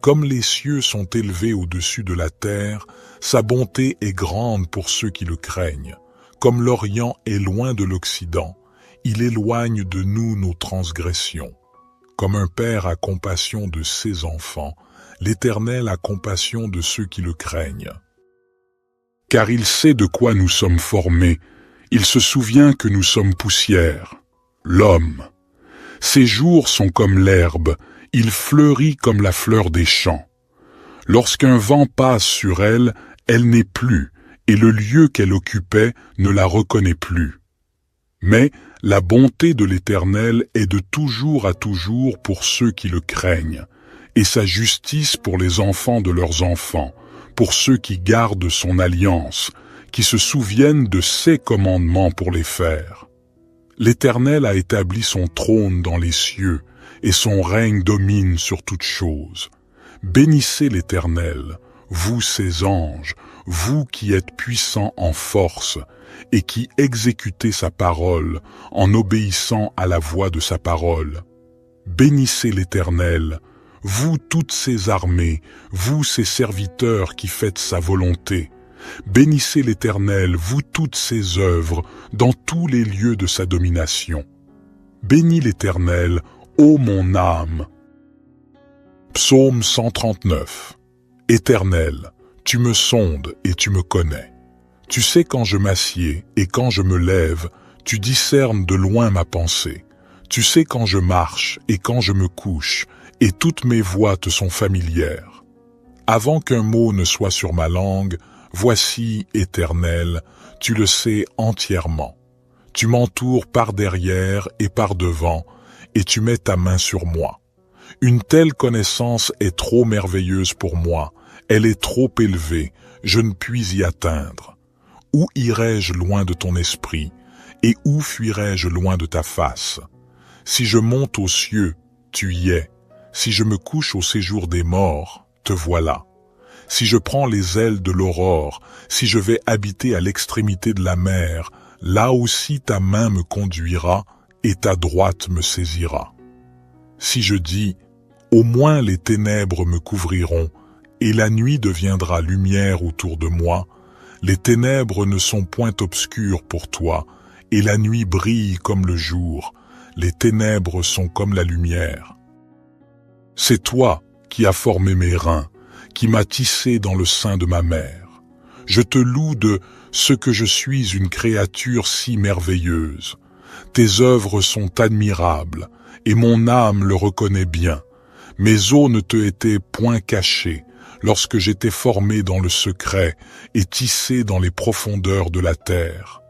Comme les cieux sont élevés au-dessus de la terre, sa bonté est grande pour ceux qui le craignent. Comme l'Orient est loin de l'Occident, il éloigne de nous nos transgressions. Comme un père a compassion de ses enfants, l'Éternel a compassion de ceux qui le craignent. Car il sait de quoi nous sommes formés, il se souvient que nous sommes poussière. L'homme. Ses jours sont comme l'herbe, il fleurit comme la fleur des champs. Lorsqu'un vent passe sur elle, elle n'est plus, et le lieu qu'elle occupait ne la reconnaît plus. Mais la bonté de l'Éternel est de toujours à toujours pour ceux qui le craignent, et sa justice pour les enfants de leurs enfants, pour ceux qui gardent son alliance, qui se souviennent de ses commandements pour les faire. L'Éternel a établi son trône dans les cieux, et son règne domine sur toutes choses. Bénissez l'Éternel, vous ses anges, vous qui êtes puissants en force, et qui exécutez sa parole en obéissant à la voix de sa parole. Bénissez l'Éternel, vous toutes ses armées, vous ses serviteurs qui faites sa volonté. Bénissez l'Éternel, vous toutes ses œuvres, dans tous les lieux de sa domination. Bénis l'Éternel, ô mon âme. Psaume 139. Éternel, tu me sondes et tu me connais. Tu sais quand je m'assieds et quand je me lève, tu discernes de loin ma pensée. Tu sais quand je marche et quand je me couche, et toutes mes voies te sont familières. Avant qu'un mot ne soit sur ma langue, voici, Éternel, tu le sais entièrement. Tu m'entoures par derrière et par devant, et tu mets ta main sur moi. Une telle connaissance est trop merveilleuse pour moi, elle est trop élevée, je ne puis y atteindre. Où irai-je loin de ton esprit, et où fuirai-je loin de ta face? Si je monte aux cieux, tu y es. Si je me couche au séjour des morts, te voilà. Si je prends les ailes de l'aurore, si je vais habiter à l'extrémité de la mer, là aussi ta main me conduira et ta droite me saisira. Si je dis, au moins les ténèbres me couvriront, et la nuit deviendra lumière autour de moi, les ténèbres ne sont point obscures pour toi, et la nuit brille comme le jour, les ténèbres sont comme la lumière. C'est toi qui as formé mes reins, qui m'as tissé dans le sein de ma mère. Je te loue de ce que je suis une créature si merveilleuse. Tes œuvres sont admirables, et mon âme le reconnaît bien. Mes os ne te étaient point cachés, lorsque j'étais formé dans le secret et tissé dans les profondeurs de la terre.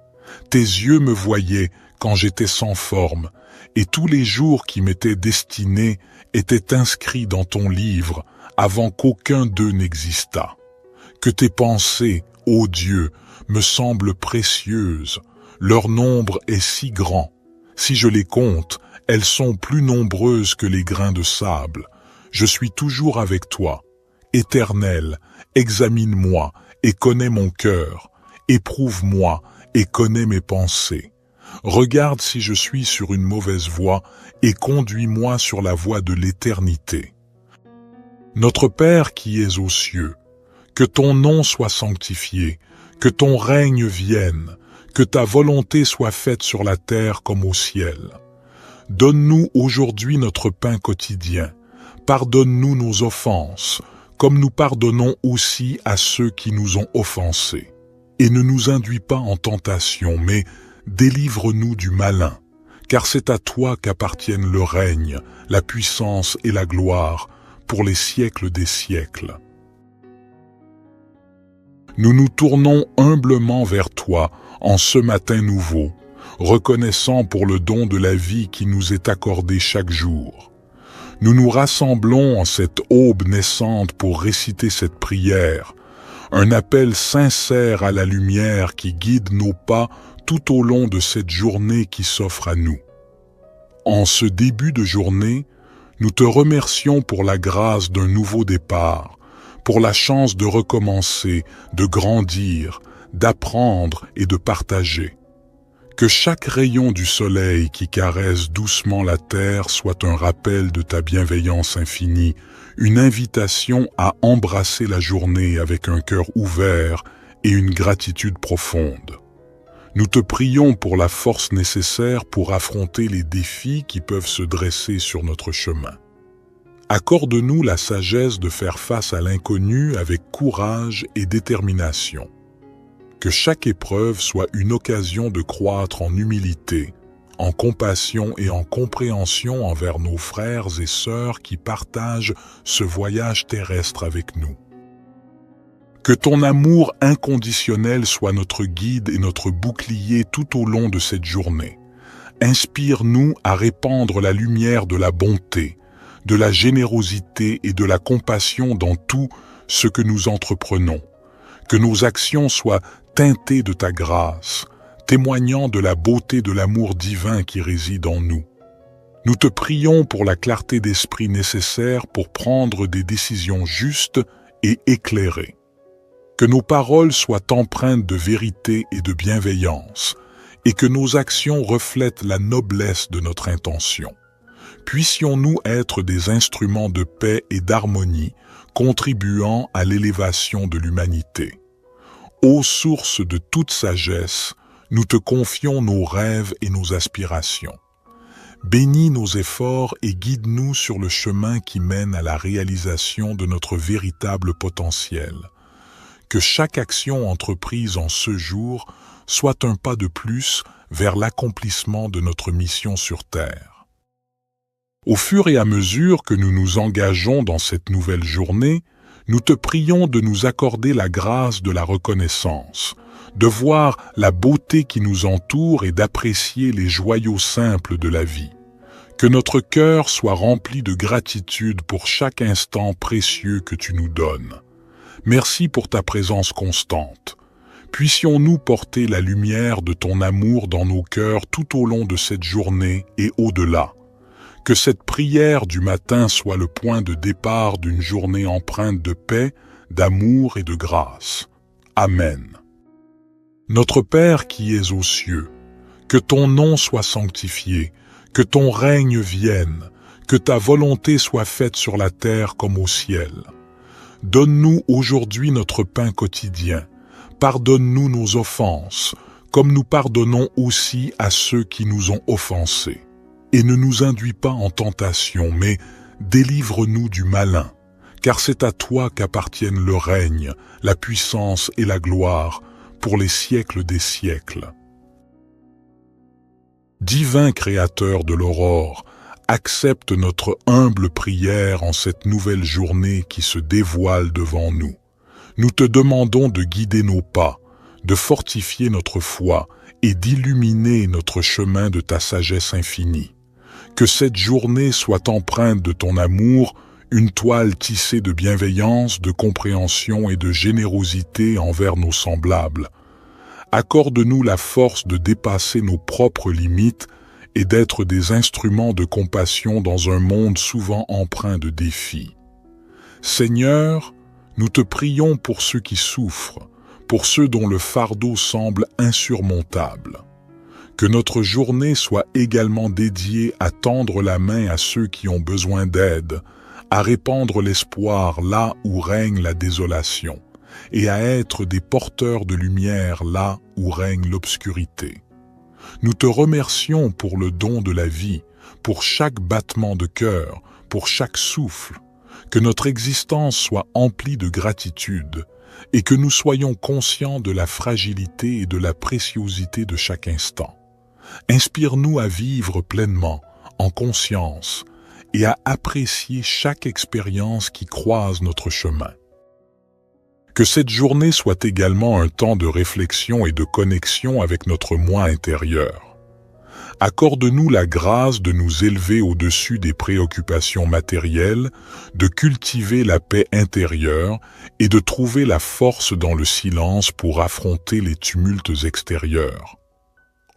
Tes yeux me voyaient quand j'étais sans forme, et tous les jours qui m'étaient destinés étaient inscrits dans ton livre avant qu'aucun d'eux n'existât. Que tes pensées, ô Dieu, me semblent précieuses, leur nombre est si grand. Si je les compte, elles sont plus nombreuses que les grains de sable. Je suis toujours avec toi. Éternel, examine-moi et connais mon cœur. Éprouve-moi et connais mes pensées. Regarde si je suis sur une mauvaise voie et conduis-moi sur la voie de l'éternité. Notre Père qui es aux cieux, que ton nom soit sanctifié, que ton règne vienne, que ta volonté soit faite sur la terre comme au ciel. Donne-nous aujourd'hui notre pain quotidien. Pardonne-nous nos offenses, comme nous pardonnons aussi à ceux qui nous ont offensés. Et ne nous induis pas en tentation, mais délivre-nous du malin, car c'est à toi qu'appartiennent le règne, la puissance et la gloire, pour les siècles des siècles. Nous nous tournons humblement vers toi en ce matin nouveau, reconnaissant pour le don de la vie qui nous est accordé chaque jour. Nous nous rassemblons en cette aube naissante pour réciter cette prière, un appel sincère à la lumière qui guide nos pas tout au long de cette journée qui s'offre à nous. En ce début de journée, nous te remercions pour la grâce d'un nouveau départ, pour la chance de recommencer, de grandir, d'apprendre et de partager. Que chaque rayon du soleil qui caresse doucement la terre soit un rappel de ta bienveillance infinie, une invitation à embrasser la journée avec un cœur ouvert et une gratitude profonde. Nous te prions pour la force nécessaire pour affronter les défis qui peuvent se dresser sur notre chemin. Accorde-nous la sagesse de faire face à l'inconnu avec courage et détermination. Que chaque épreuve soit une occasion de croître en humilité, en compassion et en compréhension envers nos frères et sœurs qui partagent ce voyage terrestre avec nous. Que ton amour inconditionnel soit notre guide et notre bouclier tout au long de cette journée. Inspire-nous à répandre la lumière de la bonté, de la générosité et de la compassion dans tout ce que nous entreprenons. Que nos actions soient teintées de ta grâce, témoignant de la beauté de l'amour divin qui réside en nous. Nous te prions pour la clarté d'esprit nécessaire pour prendre des décisions justes et éclairées. Que nos paroles soient empreintes de vérité et de bienveillance, et que nos actions reflètent la noblesse de notre intention. Puissions-nous être des instruments de paix et d'harmonie, contribuant à l'élévation de l'humanité. Ô source de toute sagesse, nous te confions nos rêves et nos aspirations. Bénis nos efforts et guide-nous sur le chemin qui mène à la réalisation de notre véritable potentiel. Que chaque action entreprise en ce jour soit un pas de plus vers l'accomplissement de notre mission sur Terre. Au fur et à mesure que nous nous engageons dans cette nouvelle journée, nous te prions de nous accorder la grâce de la reconnaissance, de voir la beauté qui nous entoure et d'apprécier les joyaux simples de la vie. Que notre cœur soit rempli de gratitude pour chaque instant précieux que tu nous donnes. Merci pour ta présence constante. Puissions-nous porter la lumière de ton amour dans nos cœurs tout au long de cette journée et au-delà. Que cette prière du matin soit le point de départ d'une journée empreinte de paix, d'amour et de grâce. Amen. Notre Père qui es aux cieux, que ton nom soit sanctifié, que ton règne vienne, que ta volonté soit faite sur la terre comme au ciel. Donne-nous aujourd'hui notre pain quotidien. Pardonne-nous nos offenses, comme nous pardonnons aussi à ceux qui nous ont offensés. Et ne nous induis pas en tentation, mais délivre-nous du malin, car c'est à toi qu'appartiennent le règne, la puissance et la gloire, pour les siècles des siècles. Divin Créateur de l'aurore, accepte notre humble prière en cette nouvelle journée qui se dévoile devant nous. Nous te demandons de guider nos pas, de fortifier notre foi et d'illuminer notre chemin de ta sagesse infinie. Que cette journée soit empreinte de ton amour, une toile tissée de bienveillance, de compréhension et de générosité envers nos semblables. Accorde-nous la force de dépasser nos propres limites et d'être des instruments de compassion dans un monde souvent empreint de défis. Seigneur, nous te prions pour ceux qui souffrent, pour ceux dont le fardeau semble insurmontable. Que notre journée soit également dédiée à tendre la main à ceux qui ont besoin d'aide, à répandre l'espoir là où règne la désolation, et à être des porteurs de lumière là où règne l'obscurité. Nous te remercions pour le don de la vie, pour chaque battement de cœur, pour chaque souffle. Que notre existence soit emplie de gratitude et que nous soyons conscients de la fragilité et de la préciosité de chaque instant. Inspire-nous à vivre pleinement, en conscience, et à apprécier chaque expérience qui croise notre chemin. Que cette journée soit également un temps de réflexion et de connexion avec notre moi intérieur. Accorde-nous la grâce de nous élever au-dessus des préoccupations matérielles, de cultiver la paix intérieure et de trouver la force dans le silence pour affronter les tumultes extérieurs.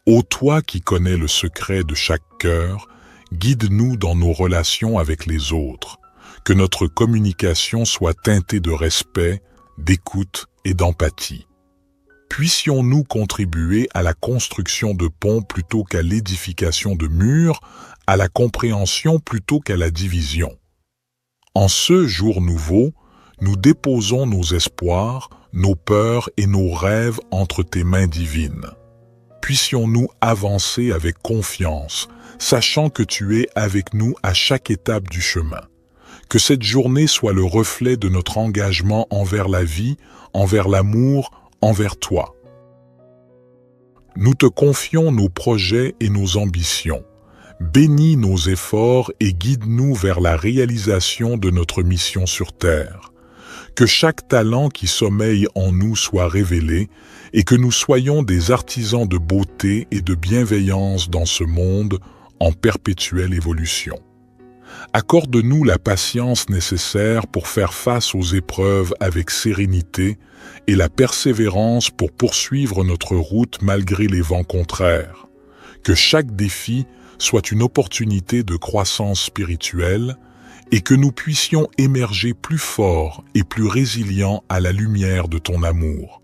Ô toi qui connais le secret de chaque cœur, guide-nous dans nos relations avec les autres, que notre communication soit teintée de respect, d'écoute et d'empathie. Puissions-nous contribuer à la construction de ponts plutôt qu'à l'édification de murs, à la compréhension plutôt qu'à la division. En ce jour nouveau, nous déposons nos espoirs, nos peurs et nos rêves entre tes mains divines. Puissions-nous avancer avec confiance, sachant que tu es avec nous à chaque étape du chemin. Que cette journée soit le reflet de notre engagement envers la vie, envers l'amour, envers toi. Nous te confions nos projets et nos ambitions. Bénis nos efforts et guide-nous vers la réalisation de notre mission sur Terre. Que chaque talent qui sommeille en nous soit révélé et que nous soyons des artisans de beauté et de bienveillance dans ce monde en perpétuelle évolution. Accorde-nous la patience nécessaire pour faire face aux épreuves avec sérénité et la persévérance pour poursuivre notre route malgré les vents contraires. Que chaque défi soit une opportunité de croissance spirituelle et que nous puissions émerger plus forts et plus résilients à la lumière de ton amour.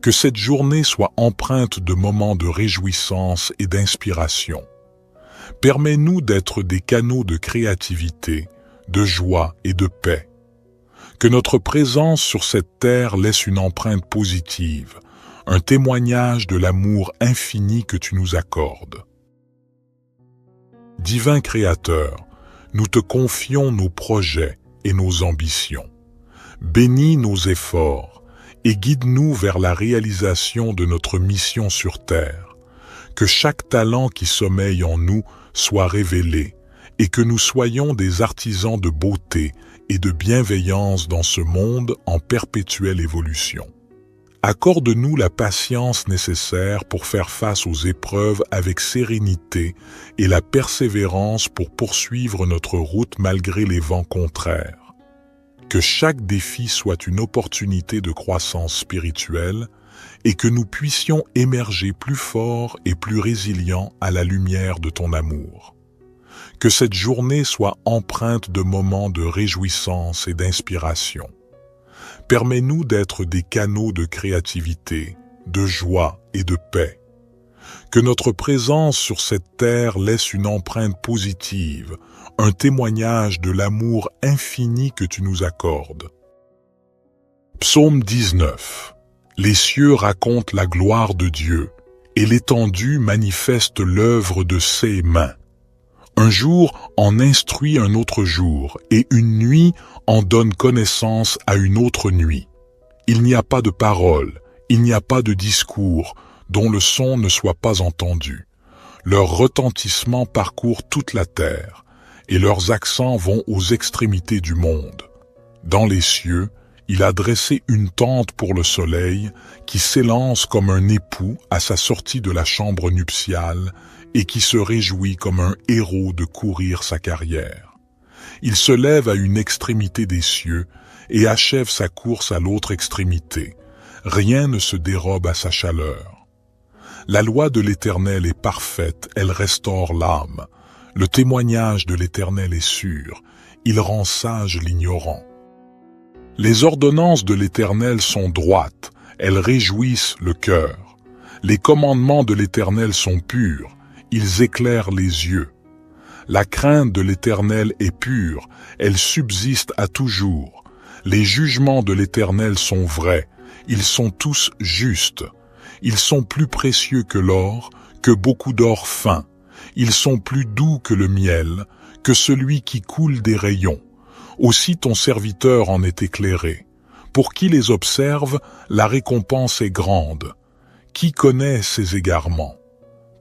Que cette journée soit empreinte de moments de réjouissance et d'inspiration. Permets-nous d'être des canaux de créativité, de joie et de paix. Que notre présence sur cette terre laisse une empreinte positive, un témoignage de l'amour infini que tu nous accordes. Divin Créateur, nous te confions nos projets et nos ambitions. Bénis nos efforts et guide-nous vers la réalisation de notre mission sur terre. Que chaque talent qui sommeille en nous soit révélé et que nous soyons des artisans de beauté et de bienveillance dans ce monde en perpétuelle évolution. Accorde-nous la patience nécessaire pour faire face aux épreuves avec sérénité et la persévérance pour poursuivre notre route malgré les vents contraires. Que chaque défi soit une opportunité de croissance spirituelle et que nous puissions émerger plus forts et plus résilients à la lumière de ton amour. Que cette journée soit empreinte de moments de réjouissance et d'inspiration. Permets-nous d'être des canaux de créativité, de joie et de paix. Que notre présence sur cette terre laisse une empreinte positive, un témoignage de l'amour infini que tu nous accordes. Psaume 19. Les cieux racontent la gloire de Dieu, et l'étendue manifeste l'œuvre de ses mains. Un jour en instruit un autre jour, et une nuit en donne connaissance à une autre nuit. Il n'y a pas de parole, il n'y a pas de discours, dont le son ne soit pas entendu. Leur retentissement parcourt toute la terre, et leurs accents vont aux extrémités du monde. Dans les cieux, il a dressé une tente pour le soleil, qui s'élance comme un époux à sa sortie de la chambre nuptiale, et qui se réjouit comme un héros de courir sa carrière. Il se lève à une extrémité des cieux et achève sa course à l'autre extrémité. Rien ne se dérobe à sa chaleur. La loi de l'Éternel est parfaite, elle restaure l'âme. Le témoignage de l'Éternel est sûr, il rend sage l'ignorant. Les ordonnances de l'Éternel sont droites, elles réjouissent le cœur. Les commandements de l'Éternel sont purs, ils éclairent les yeux. La crainte de l'Éternel est pure, elle subsiste à toujours. Les jugements de l'Éternel sont vrais, ils sont tous justes. Ils sont plus précieux que l'or, que beaucoup d'or fin. Ils sont plus doux que le miel, que celui qui coule des rayons. Aussi ton serviteur en est éclairé. Pour qui les observe, la récompense est grande. Qui connaît ses égarements?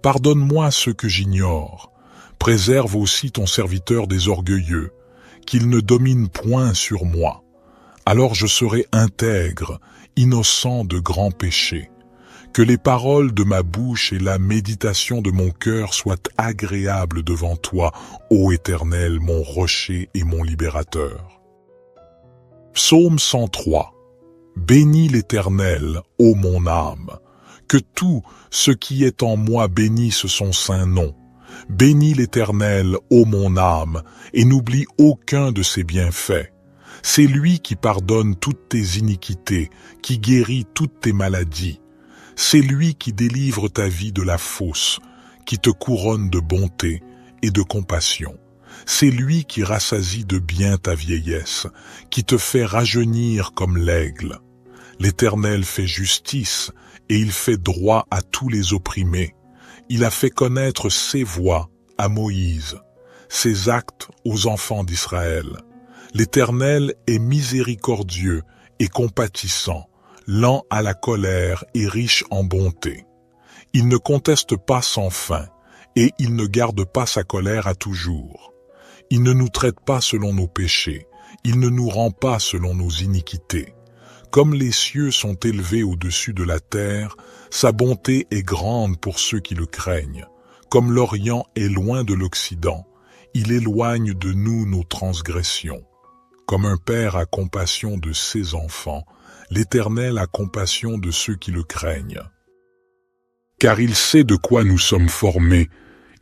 Pardonne-moi ce que j'ignore. Préserve aussi ton serviteur des orgueilleux, qu'il ne domine point sur moi. Alors je serai intègre, innocent de grands péchés. Que les paroles de ma bouche et la méditation de mon cœur soient agréables devant toi, ô Éternel, mon rocher et mon libérateur. Psaume 103. Bénis l'Éternel, ô mon âme. Que tout ce qui est en moi bénisse son saint nom. Bénis l'Éternel, ô mon âme, et n'oublie aucun de ses bienfaits. C'est lui qui pardonne toutes tes iniquités, qui guérit toutes tes maladies. C'est lui qui délivre ta vie de la fosse, qui te couronne de bonté et de compassion. C'est lui qui rassasie de bien ta vieillesse, qui te fait rajeunir comme l'aigle. L'Éternel fait justice, et il fait droit à tous les opprimés. Il a fait connaître ses voies à Moïse, ses actes aux enfants d'Israël. L'Éternel est miséricordieux et compatissant, lent à la colère et riche en bonté. Il ne conteste pas sans fin, et il ne garde pas sa colère à toujours. Il ne nous traite pas selon nos péchés, il ne nous rend pas selon nos iniquités. Comme les cieux sont élevés au-dessus de la terre, sa bonté est grande pour ceux qui le craignent. Comme l'Orient est loin de l'Occident, il éloigne de nous nos transgressions. Comme un père a compassion de ses enfants, l'Éternel a compassion de ceux qui le craignent. Car il sait de quoi nous sommes formés,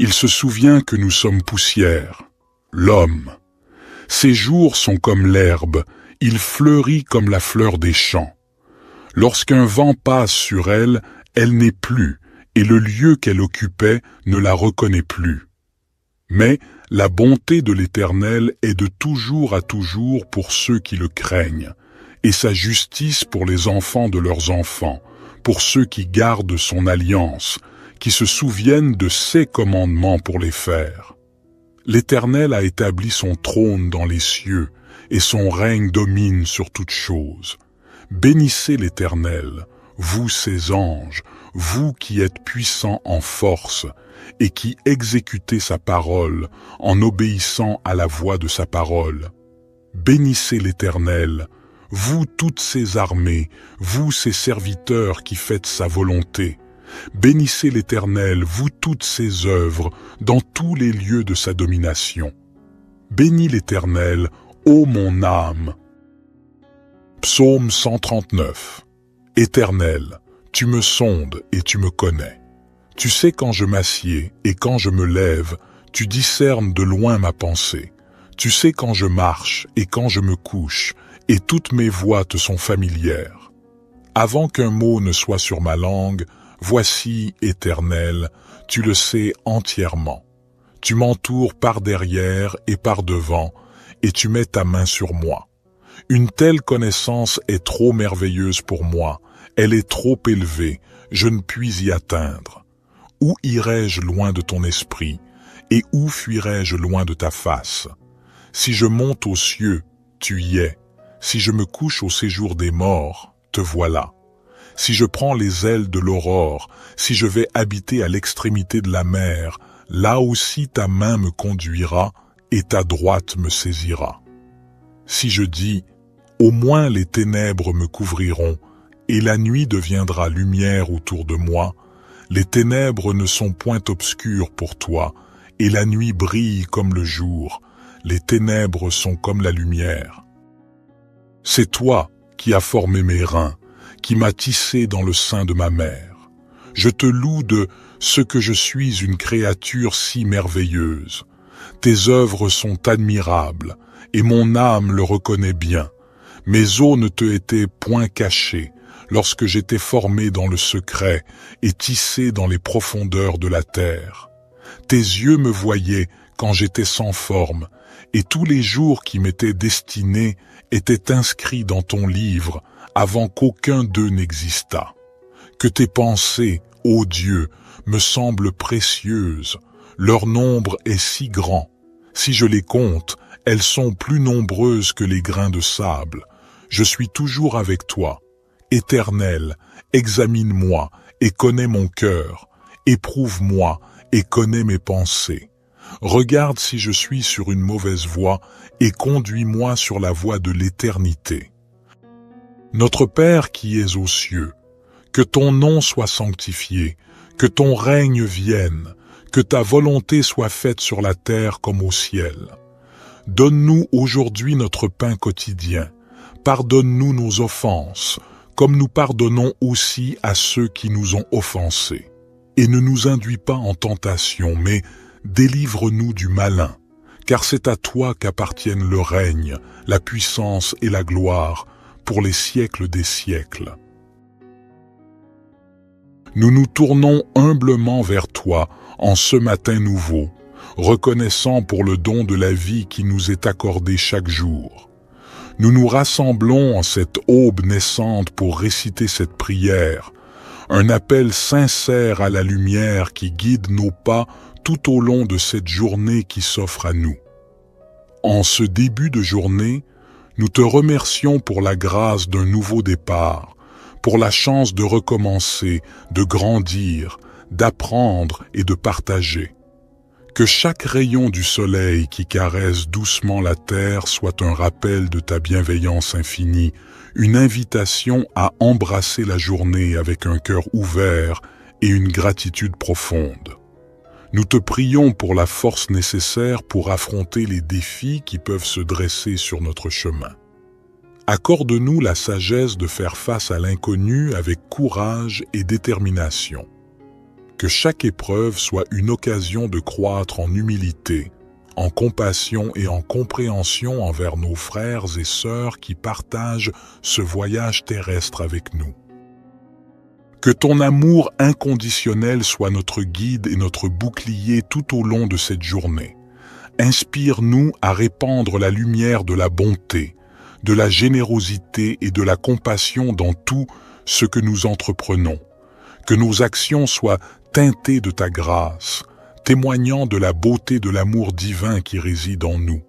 il se souvient que nous sommes poussière. L'homme. Ses jours sont comme l'herbe, il fleurit comme la fleur des champs. Lorsqu'un vent passe sur elle, elle n'est plus, et le lieu qu'elle occupait ne la reconnaît plus. Mais la bonté de l'Éternel est de toujours à toujours pour ceux qui le craignent, et sa justice pour les enfants de leurs enfants, pour ceux qui gardent son alliance, qui se souviennent de ses commandements pour les faire. L'Éternel a établi son trône dans les cieux, et son règne domine sur toutes choses. Bénissez l'Éternel, vous ses anges, vous qui êtes puissant en force et qui exécutez sa parole en obéissant à la voix de sa parole. Bénissez l'Éternel, vous toutes ses armées, vous ses serviteurs qui faites sa volonté. Bénissez l'Éternel, vous toutes ses œuvres, dans tous les lieux de sa domination. Bénis l'Éternel, ô mon âme. Psaume 139. Éternel, tu me sondes et tu me connais. Tu sais quand je m'assieds et quand je me lève, tu discernes de loin ma pensée. Tu sais quand je marche et quand je me couche, et toutes mes voies te sont familières. Avant qu'un mot ne soit sur ma langue, voici, Éternel, tu le sais entièrement. Tu m'entoures par derrière et par devant, et tu mets ta main sur moi. Une telle connaissance est trop merveilleuse pour moi, elle est trop élevée, je ne puis y atteindre. Où irai-je loin de ton esprit, et où fuirai-je loin de ta face? Si je monte aux cieux, tu y es. Si je me couche au séjour des morts, te voilà. Si je prends les ailes de l'aurore, si je vais habiter à l'extrémité de la mer, là aussi ta main me conduira et ta droite me saisira. Si je dis, au moins les ténèbres me couvriront, et la nuit deviendra lumière autour de moi, les ténèbres ne sont point obscures pour toi, et la nuit brille comme le jour, les ténèbres sont comme la lumière. C'est toi qui as formé mes reins, qui m'as tissé dans le sein de ma mère. Je te loue de ce que je suis une créature si merveilleuse. Tes œuvres sont admirables, et mon âme le reconnaît bien. Mes os ne te étaient point cachés, lorsque j'étais formé dans le secret et tissé dans les profondeurs de la terre. Tes yeux me voyaient quand j'étais sans forme, et tous les jours qui m'étaient destinés étaient inscrits dans ton livre avant qu'aucun d'eux n'existât. Que tes pensées, ô Dieu, me semblent précieuses, leur nombre est si grand. Si je les compte, elles sont plus nombreuses que les grains de sable. Je suis toujours avec toi. Éternel, examine-moi et connais mon cœur. Éprouve-moi et connais mes pensées. Regarde si je suis sur une mauvaise voie et conduis-moi sur la voie de l'éternité. Notre Père qui es aux cieux, que ton nom soit sanctifié, que ton règne vienne, que ta volonté soit faite sur la terre comme au ciel. Donne-nous aujourd'hui notre pain quotidien. Pardonne-nous nos offenses, comme nous pardonnons aussi à ceux qui nous ont offensés. Et ne nous induis pas en tentation, mais délivre-nous du malin, car c'est à toi qu'appartiennent le règne, la puissance et la gloire, pour les siècles des siècles. Nous nous tournons humblement vers toi en ce matin nouveau, reconnaissant pour le don de la vie qui nous est accordé chaque jour. Nous nous rassemblons en cette aube naissante pour réciter cette prière, un appel sincère à la lumière qui guide nos pas tout au long de cette journée qui s'offre à nous. En ce début de journée, nous te remercions pour la grâce d'un nouveau départ, pour la chance de recommencer, de grandir, d'apprendre et de partager. Que chaque rayon du soleil qui caresse doucement la terre soit un rappel de ta bienveillance infinie, une invitation à embrasser la journée avec un cœur ouvert et une gratitude profonde. Nous te prions pour la force nécessaire pour affronter les défis qui peuvent se dresser sur notre chemin. Accorde-nous la sagesse de faire face à l'inconnu avec courage et détermination. Que chaque épreuve soit une occasion de croître en humilité, en compassion et en compréhension envers nos frères et sœurs qui partagent ce voyage terrestre avec nous. Que ton amour inconditionnel soit notre guide et notre bouclier tout au long de cette journée. Inspire-nous à répandre la lumière de la bonté, de la générosité et de la compassion dans tout ce que nous entreprenons. Que nos actions soient teintées de ta grâce, témoignant de la beauté de l'amour divin qui réside en nous.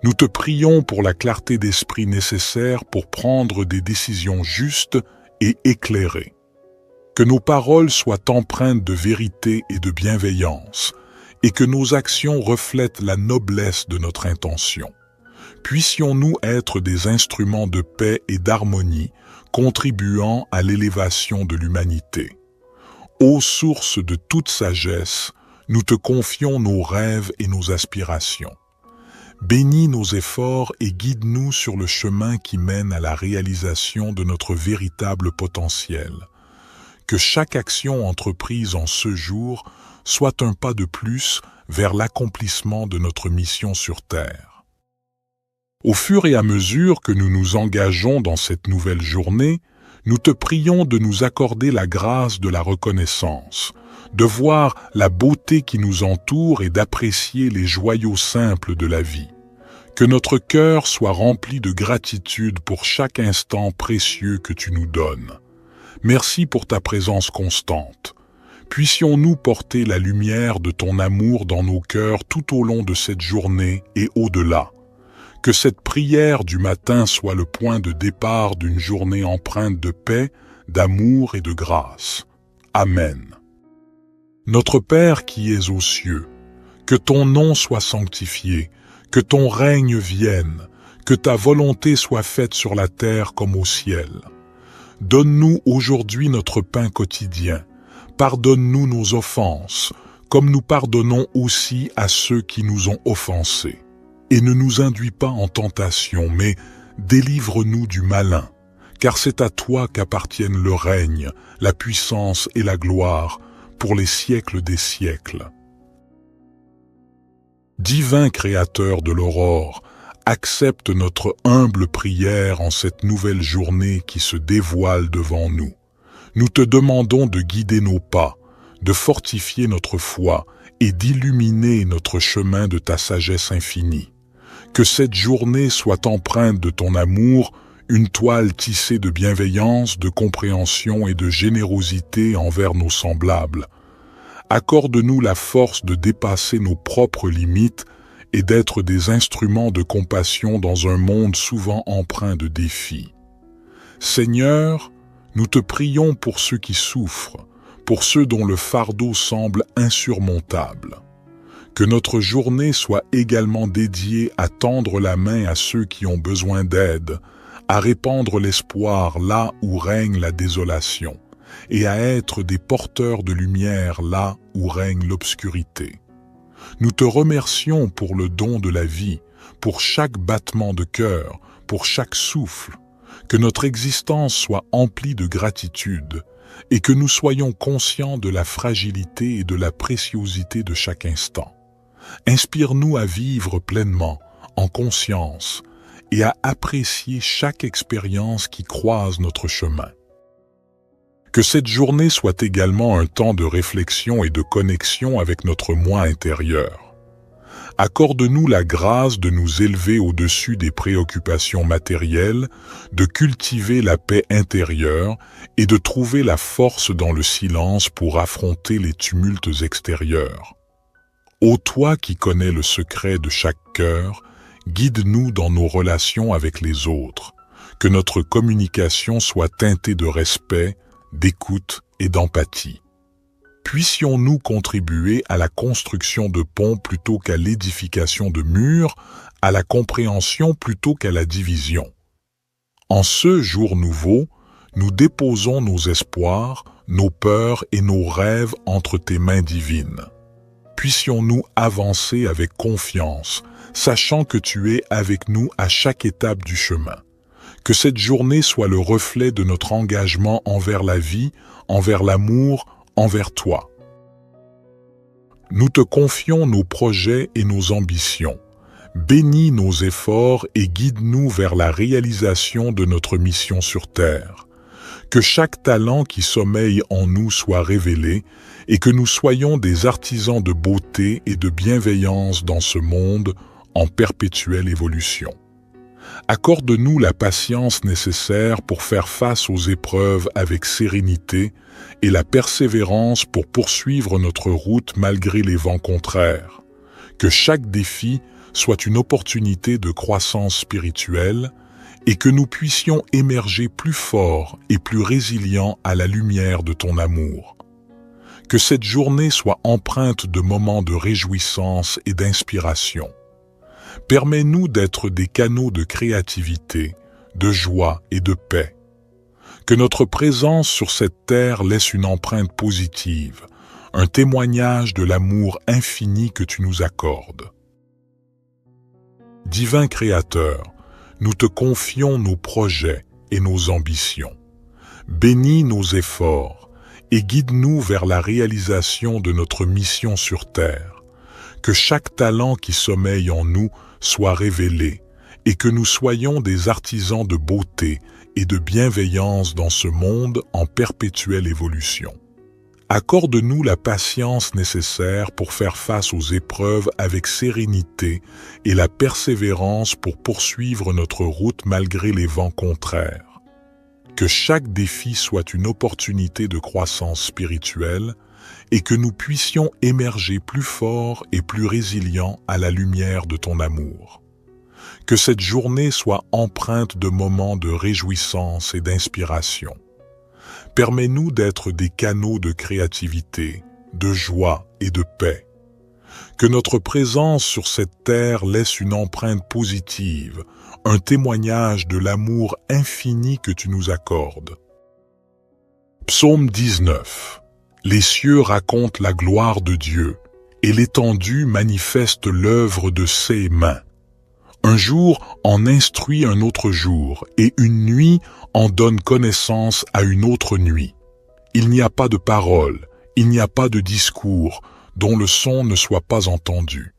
Nous te prions pour la clarté d'esprit nécessaire pour prendre des décisions justes et éclairées. Que nos paroles soient empreintes de vérité et de bienveillance, et que nos actions reflètent la noblesse de notre intention. Puissions-nous être des instruments de paix et d'harmonie, contribuant à l'élévation de l'humanité. Ô source de toute sagesse, nous te confions nos rêves et nos aspirations. Bénis nos efforts et guide-nous sur le chemin qui mène à la réalisation de notre véritable potentiel. Que chaque action entreprise en ce jour soit un pas de plus vers l'accomplissement de notre mission sur Terre. Au fur et à mesure que nous nous engageons dans cette nouvelle journée, nous te prions de nous accorder la grâce de la reconnaissance, de voir la beauté qui nous entoure et d'apprécier les joyaux simples de la vie. Que notre cœur soit rempli de gratitude pour chaque instant précieux que tu nous donnes. Merci pour ta présence constante. Puissions-nous porter la lumière de ton amour dans nos cœurs tout au long de cette journée et au-delà. Que cette prière du matin soit le point de départ d'une journée empreinte de paix, d'amour et de grâce. Amen. Notre Père qui es aux cieux, que ton nom soit sanctifié, que ton règne vienne, que ta volonté soit faite sur la terre comme au ciel. Donne-nous aujourd'hui notre pain quotidien. Pardonne-nous nos offenses, comme nous pardonnons aussi à ceux qui nous ont offensés. Et ne nous induis pas en tentation, mais délivre-nous du malin, car c'est à toi qu'appartiennent le règne, la puissance et la gloire, pour les siècles des siècles. Divin Créateur de l'aurore, accepte notre humble prière en cette nouvelle journée qui se dévoile devant nous. Nous te demandons de guider nos pas, de fortifier notre foi et d'illuminer notre chemin de ta sagesse infinie. Que cette journée soit empreinte de ton amour, une toile tissée de bienveillance, de compréhension et de générosité envers nos semblables. Accorde-nous la force de dépasser nos propres limites et d'être des instruments de compassion dans un monde souvent empreint de défis. Seigneur, nous te prions pour ceux qui souffrent, pour ceux dont le fardeau semble insurmontable. Que notre journée soit également dédiée à tendre la main à ceux qui ont besoin d'aide, à répandre l'espoir là où règne la désolation, et à être des porteurs de lumière là où règne l'obscurité. Nous te remercions pour le don de la vie, pour chaque battement de cœur, pour chaque souffle, que notre existence soit emplie de gratitude et que nous soyons conscients de la fragilité et de la préciosité de chaque instant. Inspire-nous à vivre pleinement, en conscience, et à apprécier chaque expérience qui croise notre chemin. Que cette journée soit également un temps de réflexion et de connexion avec notre moi intérieur. Accorde-nous la grâce de nous élever au-dessus des préoccupations matérielles, de cultiver la paix intérieure et de trouver la force dans le silence pour affronter les tumultes extérieurs. Ô toi qui connais le secret de chaque cœur, guide-nous dans nos relations avec les autres, que notre communication soit teintée de respect, d'écoute et d'empathie. Puissions-nous contribuer à la construction de ponts plutôt qu'à l'édification de murs, à la compréhension plutôt qu'à la division. En ce jour nouveau, nous déposons nos espoirs, nos peurs et nos rêves entre tes mains divines. Puissions-nous avancer avec confiance, sachant que tu es avec nous à chaque étape du chemin. Que cette journée soit le reflet de notre engagement envers la vie, envers l'amour, envers toi. Nous te confions nos projets et nos ambitions. Bénis nos efforts et guide-nous vers la réalisation de notre mission sur Terre. Que chaque talent qui sommeille en nous soit révélé et que nous soyons des artisans de beauté et de bienveillance dans ce monde en perpétuelle évolution. Accorde-nous la patience nécessaire pour faire face aux épreuves avec sérénité et la persévérance pour poursuivre notre route malgré les vents contraires. Que chaque défi soit une opportunité de croissance spirituelle et que nous puissions émerger plus forts et plus résilients à la lumière de ton amour. Que cette journée soit empreinte de moments de réjouissance et d'inspiration. Permets-nous d'être des canaux de créativité, de joie et de paix. Que notre présence sur cette terre laisse une empreinte positive, un témoignage de l'amour infini que tu nous accordes. Divin Créateur, nous te confions nos projets et nos ambitions. Bénis nos efforts et guide-nous vers la réalisation de notre mission sur terre. Que chaque talent qui sommeille en nous soit révélé et que nous soyons des artisans de beauté et de bienveillance dans ce monde en perpétuelle évolution. Accorde-nous la patience nécessaire pour faire face aux épreuves avec sérénité et la persévérance pour poursuivre notre route malgré les vents contraires. Que chaque défi soit une opportunité de croissance spirituelle et que nous puissions émerger plus forts et plus résilients à la lumière de ton amour. Que cette journée soit empreinte de moments de réjouissance et d'inspiration. Permets-nous d'être des canaux de créativité, de joie et de paix. Que notre présence sur cette terre laisse une empreinte positive, un témoignage de l'amour infini que tu nous accordes. Psaume 19. Les cieux racontent la gloire de Dieu, et l'étendue manifeste l'œuvre de ses mains. Un jour en instruit un autre jour, et une nuit en donne connaissance à une autre nuit. Il n'y a pas de parole, il n'y a pas de discours, dont le son ne soit pas entendu.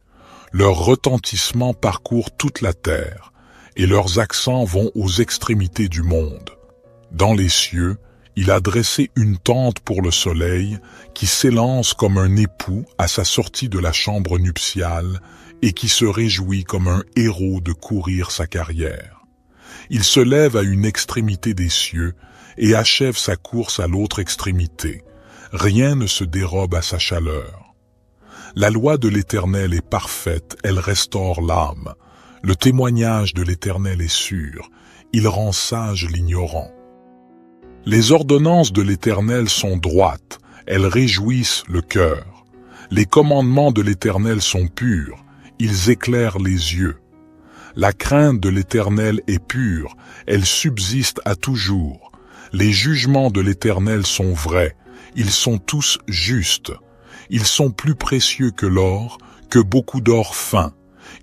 Leur retentissement parcourt toute la terre, et leurs accents vont aux extrémités du monde. Dans les cieux, il a dressé une tente pour le soleil, qui s'élance comme un époux à sa sortie de la chambre nuptiale, et qui se réjouit comme un héros de courir sa carrière. Il se lève à une extrémité des cieux, et achève sa course à l'autre extrémité. Rien ne se dérobe à sa chaleur. La loi de l'Éternel est parfaite, elle restaure l'âme. Le témoignage de l'Éternel est sûr, il rend sage l'ignorant. Les ordonnances de l'Éternel sont droites, elles réjouissent le cœur. Les commandements de l'Éternel sont purs, ils éclairent les yeux. La crainte de l'Éternel est pure, elle subsiste à toujours. Les jugements de l'Éternel sont vrais, ils sont tous justes. Ils sont plus précieux que l'or, que beaucoup d'or fin.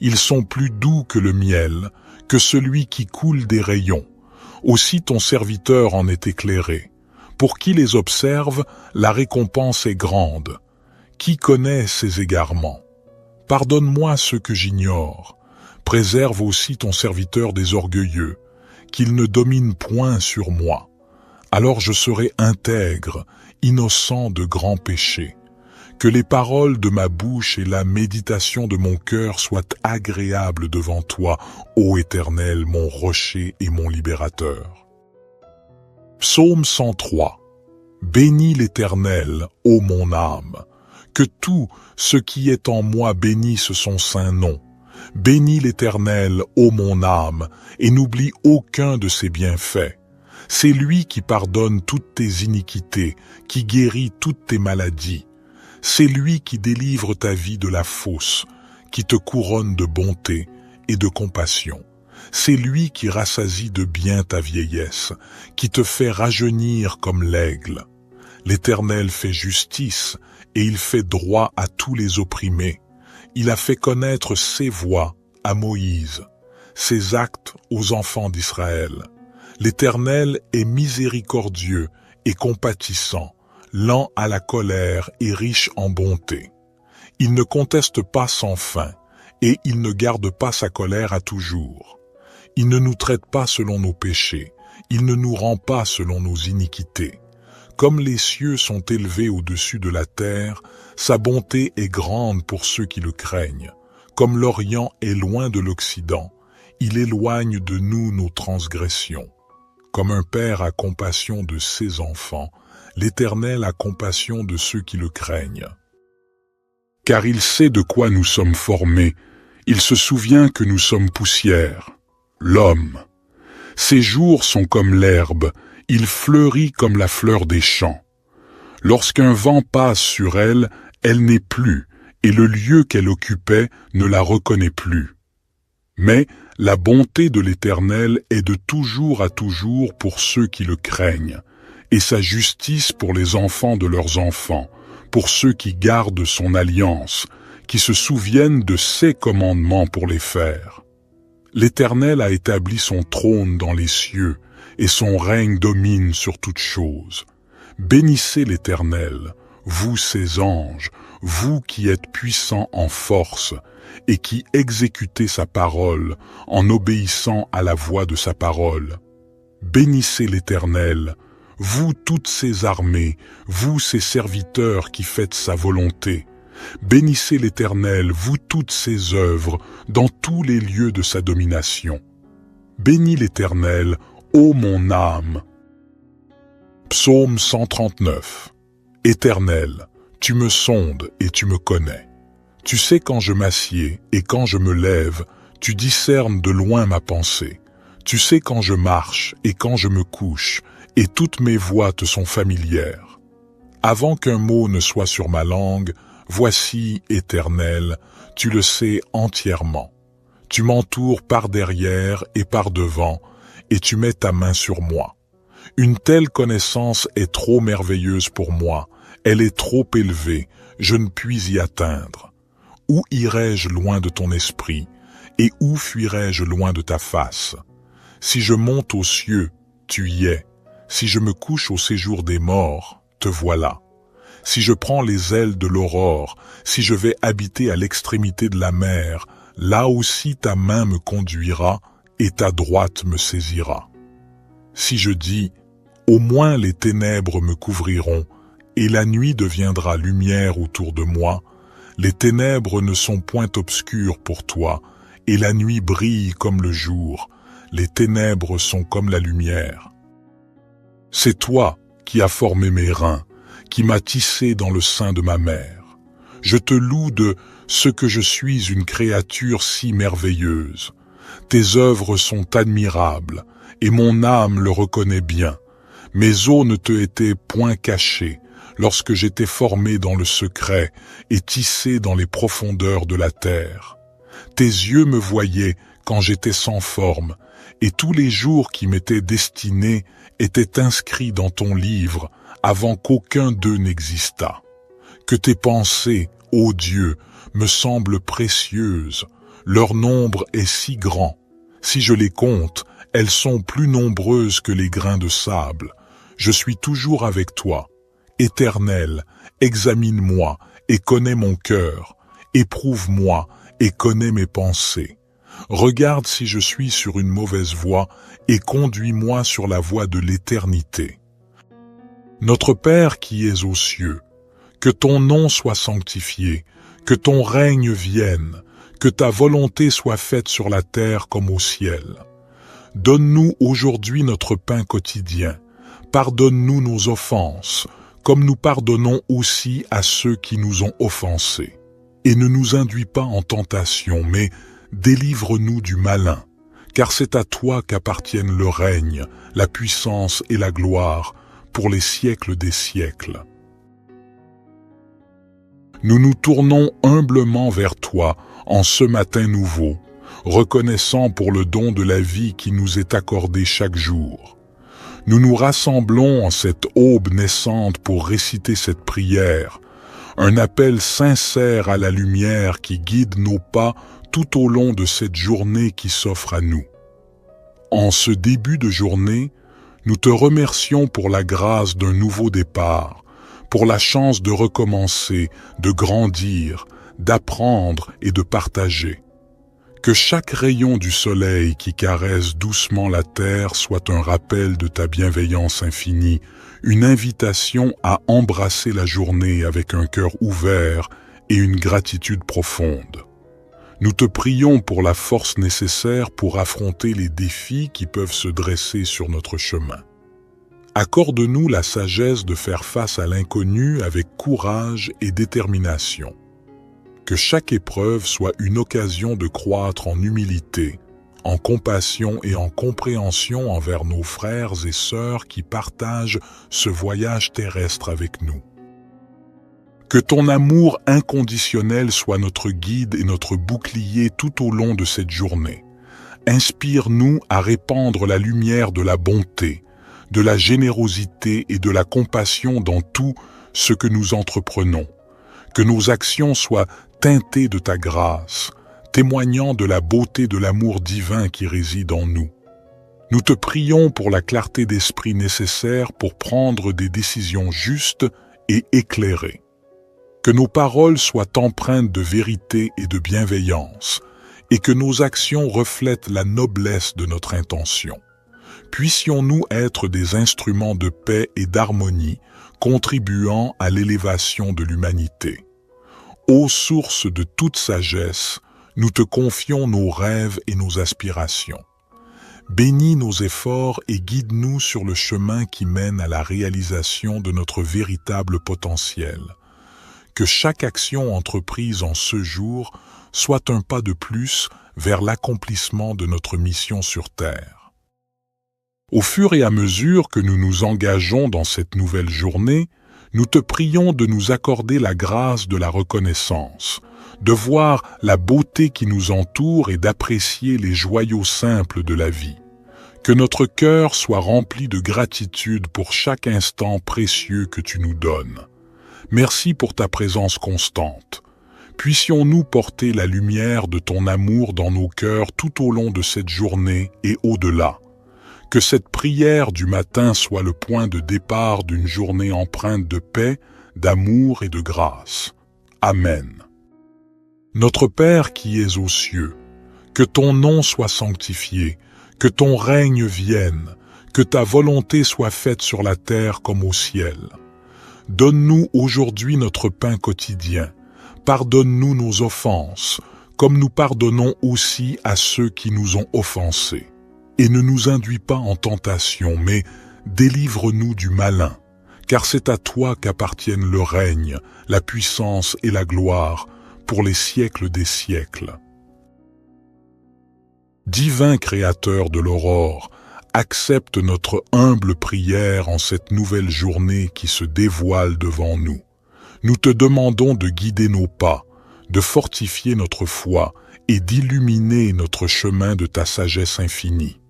Ils sont plus doux que le miel, que celui qui coule des rayons. Aussi ton serviteur en est éclairé. Pour qui les observe, la récompense est grande. Qui connaît ses égarements? Pardonne-moi ce que j'ignore. Préserve aussi ton serviteur des orgueilleux, qu'il ne domine point sur moi. Alors je serai intègre, innocent de grands péchés. Que les paroles de ma bouche et la méditation de mon cœur soient agréables devant toi, ô Éternel, mon rocher et mon libérateur. Psaume 103. Bénis l'Éternel, ô mon âme. Que tout ce qui est en moi bénisse son saint nom. Bénis l'Éternel, ô mon âme, et n'oublie aucun de ses bienfaits. C'est lui qui pardonne toutes tes iniquités, qui guérit toutes tes maladies. C'est lui qui délivre ta vie de la fosse, qui te couronne de bonté et de compassion. C'est lui qui rassasie de bien ta vieillesse, qui te fait rajeunir comme l'aigle. L'Éternel fait justice et il fait droit à tous les opprimés. Il a fait connaître ses voies à Moïse, ses actes aux enfants d'Israël. L'Éternel est miséricordieux et compatissant, lent à la colère et riche en bonté. Il ne conteste pas sans fin, et il ne garde pas sa colère à toujours. Il ne nous traite pas selon nos péchés, il ne nous rend pas selon nos iniquités. Comme les cieux sont élevés au-dessus de la terre, sa bonté est grande pour ceux qui le craignent. Comme l'Orient est loin de l'Occident, il éloigne de nous nos transgressions. Comme un père a compassion de ses enfants, l'Éternel a compassion de ceux qui le craignent. Car il sait de quoi nous sommes formés, il se souvient que nous sommes poussière. L'homme, Ses jours sont comme l'herbe, il fleurit comme la fleur des champs. Lorsqu'un vent passe sur elle, elle n'est plus, et le lieu qu'elle occupait ne la reconnaît plus. Mais la bonté de l'Éternel est de toujours à toujours pour ceux qui le craignent, et sa justice pour les enfants de leurs enfants, pour ceux qui gardent son alliance, qui se souviennent de ses commandements pour les faire. L'Éternel a établi son trône dans les cieux, et son règne domine sur toutes choses. Bénissez l'Éternel, vous ses anges, vous qui êtes puissants en force, et qui exécutez sa parole en obéissant à la voix de sa parole. Bénissez l'Éternel, vous toutes ses armées, vous ses serviteurs qui faites sa volonté. Bénissez l'Éternel, vous toutes ses œuvres, dans tous les lieux de sa domination. Bénis l'Éternel, ô mon âme. Psaume 139. Éternel, tu me sondes et tu me connais. Tu sais quand je m'assieds et quand je me lève, tu discernes de loin ma pensée. Tu sais quand je marche et quand je me couche, et toutes mes voies te sont familières. Avant qu'un mot ne soit sur ma langue, voici, Éternel, tu le sais entièrement. Tu m'entoures par derrière et par devant, et tu mets ta main sur moi. Une telle connaissance est trop merveilleuse pour moi, elle est trop élevée, je ne puis y atteindre. Où irai-je loin de ton esprit, et où fuirai-je loin de ta face? Si je monte aux cieux, tu y es. Si je me couche au séjour des morts, te voilà. Si je prends les ailes de l'aurore, si je vais habiter à l'extrémité de la mer, là aussi ta main me conduira et ta droite me saisira. Si je dis, au moins les ténèbres me couvriront, et la nuit deviendra lumière autour de moi, les ténèbres ne sont point obscures pour toi, et la nuit brille comme le jour, les ténèbres sont comme la lumière. C'est toi qui as formé mes reins, qui m'as tissé dans le sein de ma mère. Je te loue de ce que je suis une créature si merveilleuse. Tes œuvres sont admirables, et mon âme le reconnaît bien. Mes os ne te étaient point cachés, lorsque j'étais formé dans le secret et tissé dans les profondeurs de la terre. Tes yeux me voyaient quand j'étais sans forme, et tous les jours qui m'étaient destinés étaient inscrits dans ton livre avant qu'aucun d'eux n'existât. Que tes pensées, ô Dieu, me semblent précieuses, leur nombre est si grand. Si je les compte, elles sont plus nombreuses que les grains de sable. Je suis toujours avec toi. Éternel, examine-moi et connais mon cœur. Éprouve-moi et connais mes pensées. Regarde si je suis sur une mauvaise voie et conduis-moi sur la voie de l'éternité. Notre Père qui es aux cieux, que ton nom soit sanctifié, que ton règne vienne, que ta volonté soit faite sur la terre comme au ciel. Donne-nous aujourd'hui notre pain quotidien. Pardonne-nous nos offenses, comme nous pardonnons aussi à ceux qui nous ont offensés. Et ne nous induis pas en tentation, mais délivre-nous du malin, car c'est à toi qu'appartiennent le règne, la puissance et la gloire, pour les siècles des siècles. Nous nous tournons humblement vers toi en ce matin nouveau, reconnaissant pour le don de la vie qui nous est accordé chaque jour. Nous nous rassemblons en cette aube naissante pour réciter cette prière, un appel sincère à la lumière qui guide nos pas tout au long de cette journée qui s'offre à nous. En ce début de journée, nous te remercions pour la grâce d'un nouveau départ, pour la chance de recommencer, de grandir, d'apprendre et de partager. Que chaque rayon du soleil qui caresse doucement la terre soit un rappel de ta bienveillance infinie, une invitation à embrasser la journée avec un cœur ouvert et une gratitude profonde. Nous te prions pour la force nécessaire pour affronter les défis qui peuvent se dresser sur notre chemin. Accorde-nous la sagesse de faire face à l'inconnu avec courage et détermination. Que chaque épreuve soit une occasion de croître en humilité, en compassion et en compréhension envers nos frères et sœurs qui partagent ce voyage terrestre avec nous. Que ton amour inconditionnel soit notre guide et notre bouclier tout au long de cette journée. Inspire-nous à répandre la lumière de la bonté, de la générosité et de la compassion dans tout ce que nous entreprenons. Que nos actions soient teintées de ta grâce, témoignant de la beauté de l'amour divin qui réside en nous. Nous te prions pour la clarté d'esprit nécessaire pour prendre des décisions justes et éclairées. Que nos paroles soient empreintes de vérité et de bienveillance, et que nos actions reflètent la noblesse de notre intention. Puissions-nous être des instruments de paix et d'harmonie, contribuant à l'élévation de l'humanité. Ô source de toute sagesse, nous te confions nos rêves et nos aspirations. Bénis nos efforts et guide-nous sur le chemin qui mène à la réalisation de notre véritable potentiel. Que chaque action entreprise en ce jour soit un pas de plus vers l'accomplissement de notre mission sur Terre. Au fur et à mesure que nous nous engageons dans cette nouvelle journée, nous te prions de nous accorder la grâce de la reconnaissance, de voir la beauté qui nous entoure et d'apprécier les joyaux simples de la vie. Que notre cœur soit rempli de gratitude pour chaque instant précieux que tu nous donnes. Merci pour ta présence constante. Puissions-nous porter la lumière de ton amour dans nos cœurs tout au long de cette journée et au-delà. Que cette prière du matin soit le point de départ d'une journée empreinte de paix, d'amour et de grâce. Amen. Notre Père qui es aux cieux, que ton nom soit sanctifié, que ton règne vienne, que ta volonté soit faite sur la terre comme au ciel. Donne-nous aujourd'hui notre pain quotidien. Pardonne-nous nos offenses, comme nous pardonnons aussi à ceux qui nous ont offensés. Et ne nous induis pas en tentation, mais délivre-nous du malin, car c'est à toi qu'appartiennent le règne, la puissance et la gloire, pour les siècles des siècles. Divin Créateur de l'aurore, accepte notre humble prière en cette nouvelle journée qui se dévoile devant nous. Nous te demandons de guider nos pas, de fortifier notre foi et d'illuminer notre chemin de ta sagesse infinie.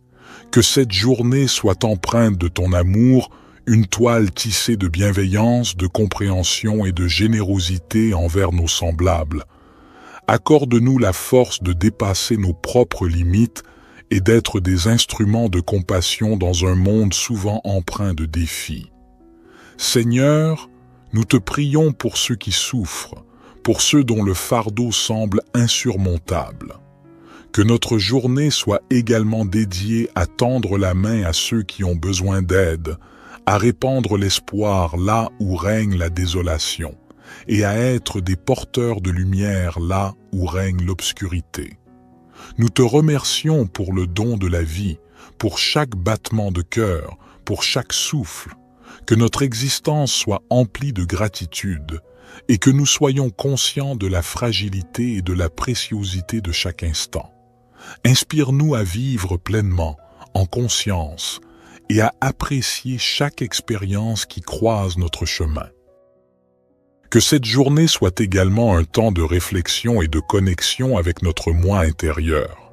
Que cette journée soit empreinte de ton amour, une toile tissée de bienveillance, de compréhension et de générosité envers nos semblables. Accorde-nous la force de dépasser nos propres limites et d'être des instruments de compassion dans un monde souvent empreint de défis. Seigneur, nous te prions pour ceux qui souffrent, pour ceux dont le fardeau semble insurmontable. Que notre journée soit également dédiée à tendre la main à ceux qui ont besoin d'aide, à répandre l'espoir là où règne la désolation, et à être des porteurs de lumière là où règne l'obscurité. Nous te remercions pour le don de la vie, pour chaque battement de cœur, pour chaque souffle. Que notre existence soit emplie de gratitude et que nous soyons conscients de la fragilité et de la préciosité de chaque instant. Inspire-nous à vivre pleinement, en conscience, et à apprécier chaque expérience qui croise notre chemin. Que cette journée soit également un temps de réflexion et de connexion avec notre moi intérieur.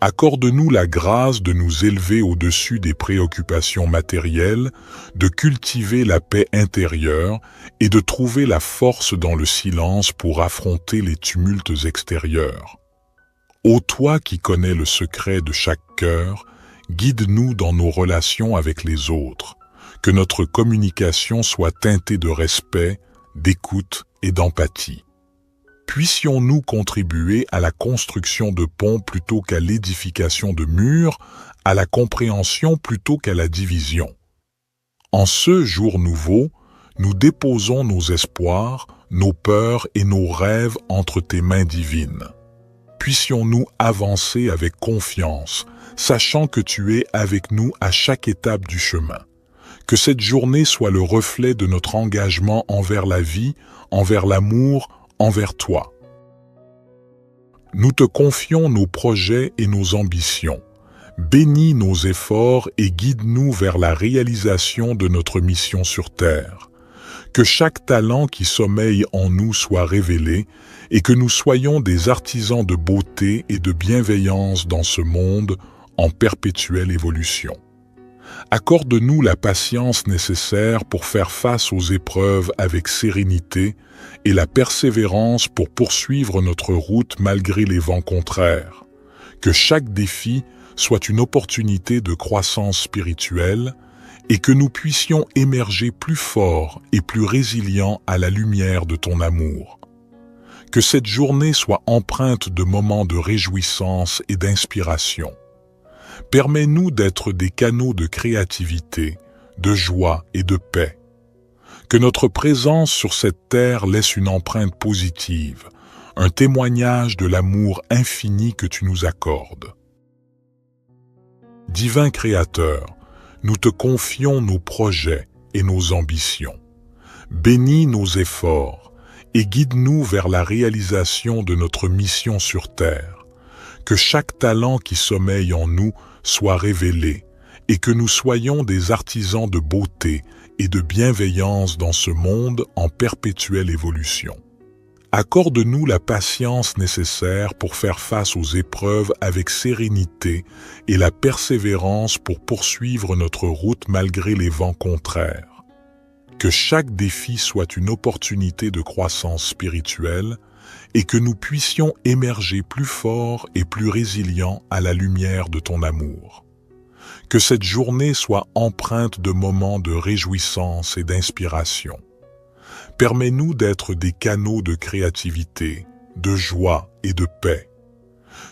Accorde-nous la grâce de nous élever au-dessus des préoccupations matérielles, de cultiver la paix intérieure et de trouver la force dans le silence pour affronter les tumultes extérieurs. Ô toi qui connais le secret de chaque cœur, guide-nous dans nos relations avec les autres. Que notre communication soit teintée de respect, d'écoute et d'empathie. Puissions-nous contribuer à la construction de ponts plutôt qu'à l'édification de murs, à la compréhension plutôt qu'à la division. En ce jour nouveau, nous déposons nos espoirs, nos peurs et nos rêves entre tes mains divines. Puissions-nous avancer avec confiance, sachant que tu es avec nous à chaque étape du chemin. Que cette journée soit le reflet de notre engagement envers la vie, envers l'amour, envers toi. Nous te confions nos projets et nos ambitions. Bénis nos efforts et guide-nous vers la réalisation de notre mission sur Terre. Que chaque talent qui sommeille en nous soit révélé et que nous soyons des artisans de beauté et de bienveillance dans ce monde en perpétuelle évolution. Accorde-nous la patience nécessaire pour faire face aux épreuves avec sérénité et la persévérance pour poursuivre notre route malgré les vents contraires. Que chaque défi soit une opportunité de croissance spirituelle et que nous puissions émerger plus forts et plus résilients à la lumière de ton amour. Que cette journée soit empreinte de moments de réjouissance et d'inspiration. Permets-nous d'être des canaux de créativité, de joie et de paix. Que notre présence sur cette terre laisse une empreinte positive, un témoignage de l'amour infini que tu nous accordes. Divin Créateur, nous te confions nos projets et nos ambitions. Bénis nos efforts et guide-nous vers la réalisation de notre mission sur Terre. Que chaque talent qui sommeille en nous soit révélé et que nous soyons des artisans de beauté et de bienveillance dans ce monde en perpétuelle évolution. Accorde-nous la patience nécessaire pour faire face aux épreuves avec sérénité et la persévérance pour poursuivre notre route malgré les vents contraires. Que chaque défi soit une opportunité de croissance spirituelle et que nous puissions émerger plus forts et plus résilients à la lumière de ton amour. Que cette journée soit empreinte de moments de réjouissance et d'inspiration. Permets-nous d'être des canaux de créativité, de joie et de paix.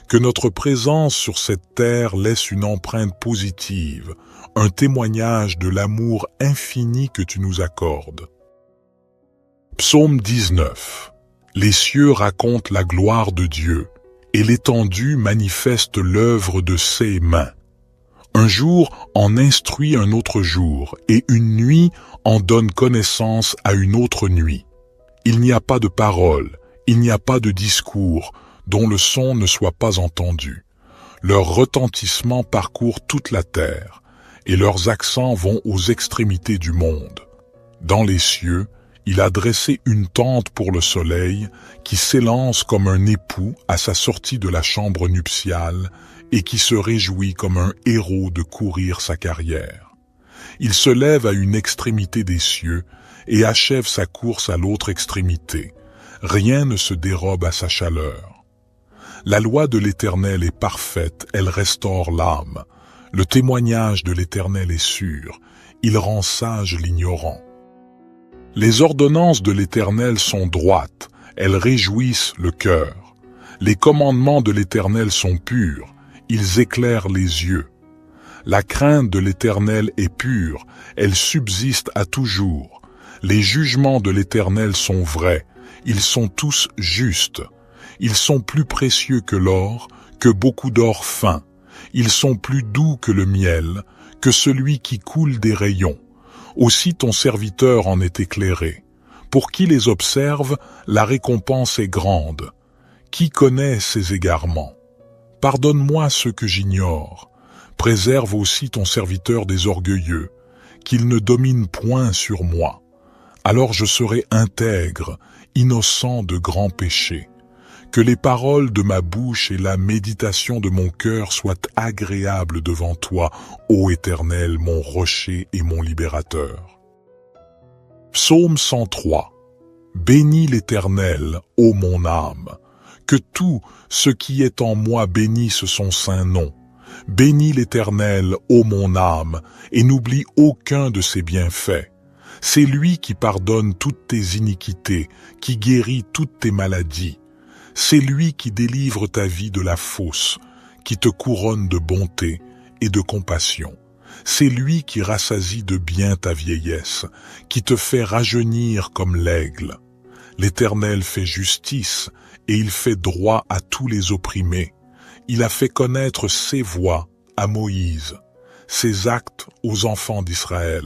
Que notre présence sur cette terre laisse une empreinte positive, un témoignage de l'amour infini que tu nous accordes. Psaume 19. Les cieux racontent la gloire de Dieu, et l'étendue manifeste l'œuvre de ses mains. Un jour en instruit un autre jour, et une nuit en donne connaissance à une autre nuit. Il n'y a pas de parole, il n'y a pas de discours, dont le son ne soit pas entendu. Leur retentissement parcourt toute la terre, et leurs accents vont aux extrémités du monde. Dans les cieux, il a dressé une tente pour le soleil, qui s'élance comme un époux à sa sortie de la chambre nuptiale, et qui se réjouit comme un héros de courir sa carrière. Il se lève à une extrémité des cieux et achève sa course à l'autre extrémité. Rien ne se dérobe à sa chaleur. La loi de l'Éternel est parfaite, elle restaure l'âme. Le témoignage de l'Éternel est sûr, il rend sage l'ignorant. Les ordonnances de l'Éternel sont droites, elles réjouissent le cœur. Les commandements de l'Éternel sont purs, ils éclairent les yeux. La crainte de l'Éternel est pure, elle subsiste à toujours. Les jugements de l'Éternel sont vrais, ils sont tous justes. Ils sont plus précieux que l'or, que beaucoup d'or fin. Ils sont plus doux que le miel, que celui qui coule des rayons. Aussi ton serviteur en est éclairé. Pour qui les observe, la récompense est grande. Qui connaît ses égarements? Pardonne-moi ce que j'ignore. Préserve aussi ton serviteur des orgueilleux, qu'il ne domine point sur moi. Alors je serai intègre, innocent de grands péchés. Que les paroles de ma bouche et la méditation de mon cœur soient agréables devant toi, ô Éternel, mon rocher et mon libérateur. Psaume 103. Bénis l'Éternel, ô mon âme. Que tout ce qui est en moi bénisse son saint nom. Bénis l'Éternel, ô mon âme, et n'oublie aucun de ses bienfaits. C'est lui qui pardonne toutes tes iniquités, qui guérit toutes tes maladies. C'est lui qui délivre ta vie de la fosse, qui te couronne de bonté et de compassion. C'est lui qui rassasie de bien ta vieillesse, qui te fait rajeunir comme l'aigle. L'Éternel fait justice, et il fait droit à tous les opprimés. Il a fait connaître ses voies à Moïse, ses actes aux enfants d'Israël.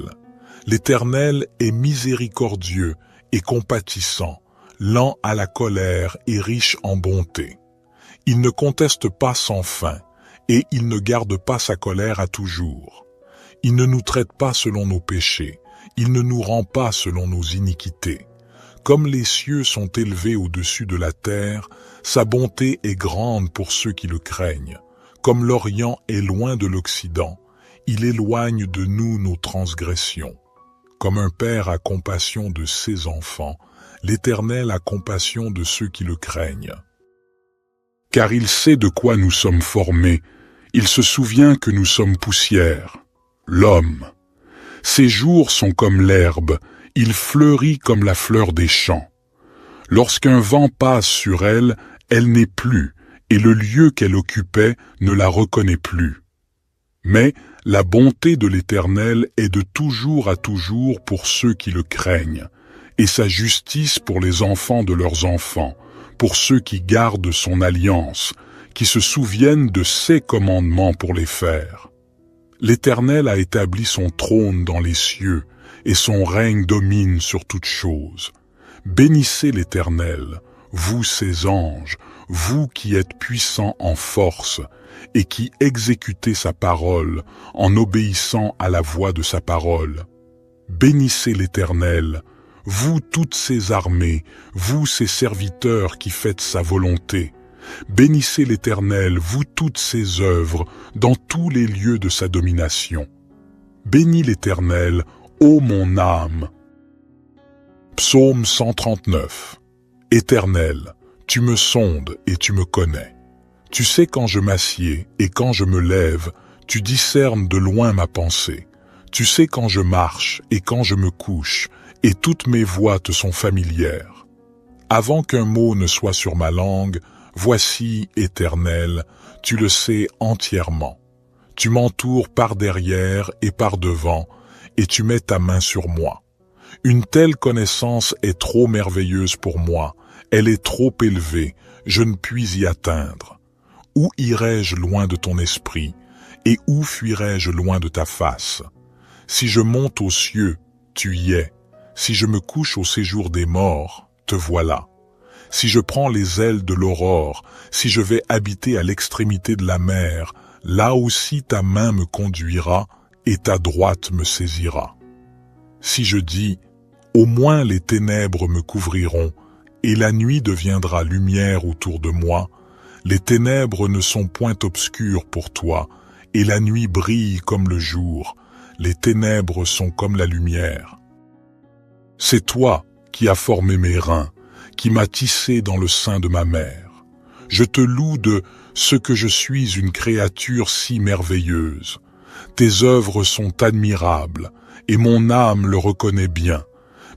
L'Éternel est miséricordieux et compatissant, lent à la colère et riche en bonté. Il ne conteste pas sans fin, et il ne garde pas sa colère à toujours. Il ne nous traite pas selon nos péchés, il ne nous rend pas selon nos iniquités. Comme les cieux sont élevés au-dessus de la terre, sa bonté est grande pour ceux qui le craignent. Comme l'Orient est loin de l'Occident, il éloigne de nous nos transgressions. Comme un père a compassion de ses enfants, l'Éternel a compassion de ceux qui le craignent. Car il sait de quoi nous sommes formés, il se souvient que nous sommes poussière. L'homme. Ses jours sont comme l'herbe, il fleurit comme la fleur des champs. Lorsqu'un vent passe sur elle, elle n'est plus, et le lieu qu'elle occupait ne la reconnaît plus. Mais la bonté de l'Éternel est de toujours à toujours pour ceux qui le craignent, et sa justice pour les enfants de leurs enfants, pour ceux qui gardent son alliance, qui se souviennent de ses commandements pour les faire. L'Éternel a établi son trône dans les cieux, et son règne domine sur toutes choses. Bénissez l'Éternel, vous ses anges, vous qui êtes puissants en force, et qui exécutez sa parole en obéissant à la voix de sa parole. Bénissez l'Éternel, vous toutes ses armées, vous ses serviteurs qui faites sa volonté. Bénissez l'Éternel, vous toutes ses œuvres, dans tous les lieux de sa domination. Bénis l'Éternel, ô mon âme. Psaume 139. Éternel, tu me sondes et tu me connais. Tu sais quand je m'assieds et quand je me lève, tu discernes de loin ma pensée. Tu sais quand je marche et quand je me couche, et toutes mes voies te sont familières. Avant qu'un mot ne soit sur ma langue, voici, Éternel, tu le sais entièrement. Tu m'entoures par derrière et par devant, et tu mets ta main sur moi. Une telle connaissance est trop merveilleuse pour moi, elle est trop élevée, je ne puis y atteindre. Où irai-je loin de ton esprit, et où fuirai-je loin de ta face? Si je monte aux cieux, tu y es. Si je me couche au séjour des morts, te voilà. Si je prends les ailes de l'aurore, si je vais habiter à l'extrémité de la mer, là aussi ta main me conduira et ta droite me saisira. Si je dis, au moins les ténèbres me couvriront, et la nuit deviendra lumière autour de moi, les ténèbres ne sont point obscures pour toi, et la nuit brille comme le jour, les ténèbres sont comme la lumière. C'est toi qui as formé mes reins, qui m'as tissé dans le sein de ma mère. Je te loue de ce que je suis une créature si merveilleuse. Tes œuvres sont admirables, et mon âme le reconnaît bien.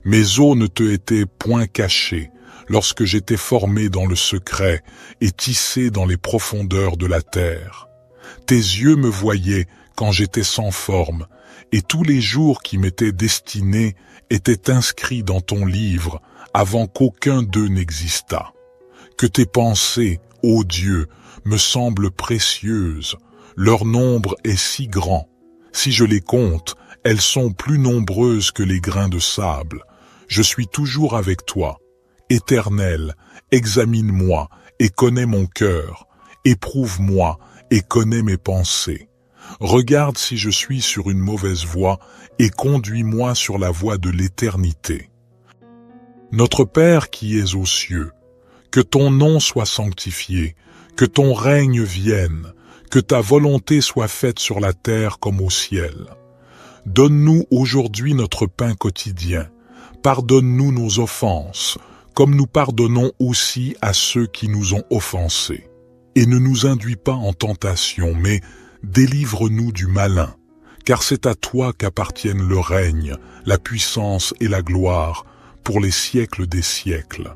Mes os ne te étaient point cachés, lorsque j'étais formé dans le secret et tissé dans les profondeurs de la terre. Tes yeux me voyaient quand j'étais sans forme, et tous les jours qui m'étaient destinés étaient inscrits dans ton livre avant qu'aucun d'eux n'existât. Que tes pensées, ô Dieu, me semblent précieuses, leur nombre est si grand. Si je les compte, elles sont plus nombreuses que les grains de sable. Je suis toujours avec toi. Éternel, examine-moi et connais mon cœur. Éprouve-moi et connais mes pensées. Regarde si je suis sur une mauvaise voie et conduis-moi sur la voie de l'éternité. Notre Père qui es aux cieux, que ton nom soit sanctifié, que ton règne vienne, que ta volonté soit faite sur la terre comme au ciel. Donne-nous aujourd'hui notre pain quotidien. Pardonne-nous nos offenses, comme nous pardonnons aussi à ceux qui nous ont offensés. Et ne nous induis pas en tentation, mais délivre-nous du malin, car c'est à toi qu'appartiennent le règne, la puissance et la gloire, pour les siècles des siècles.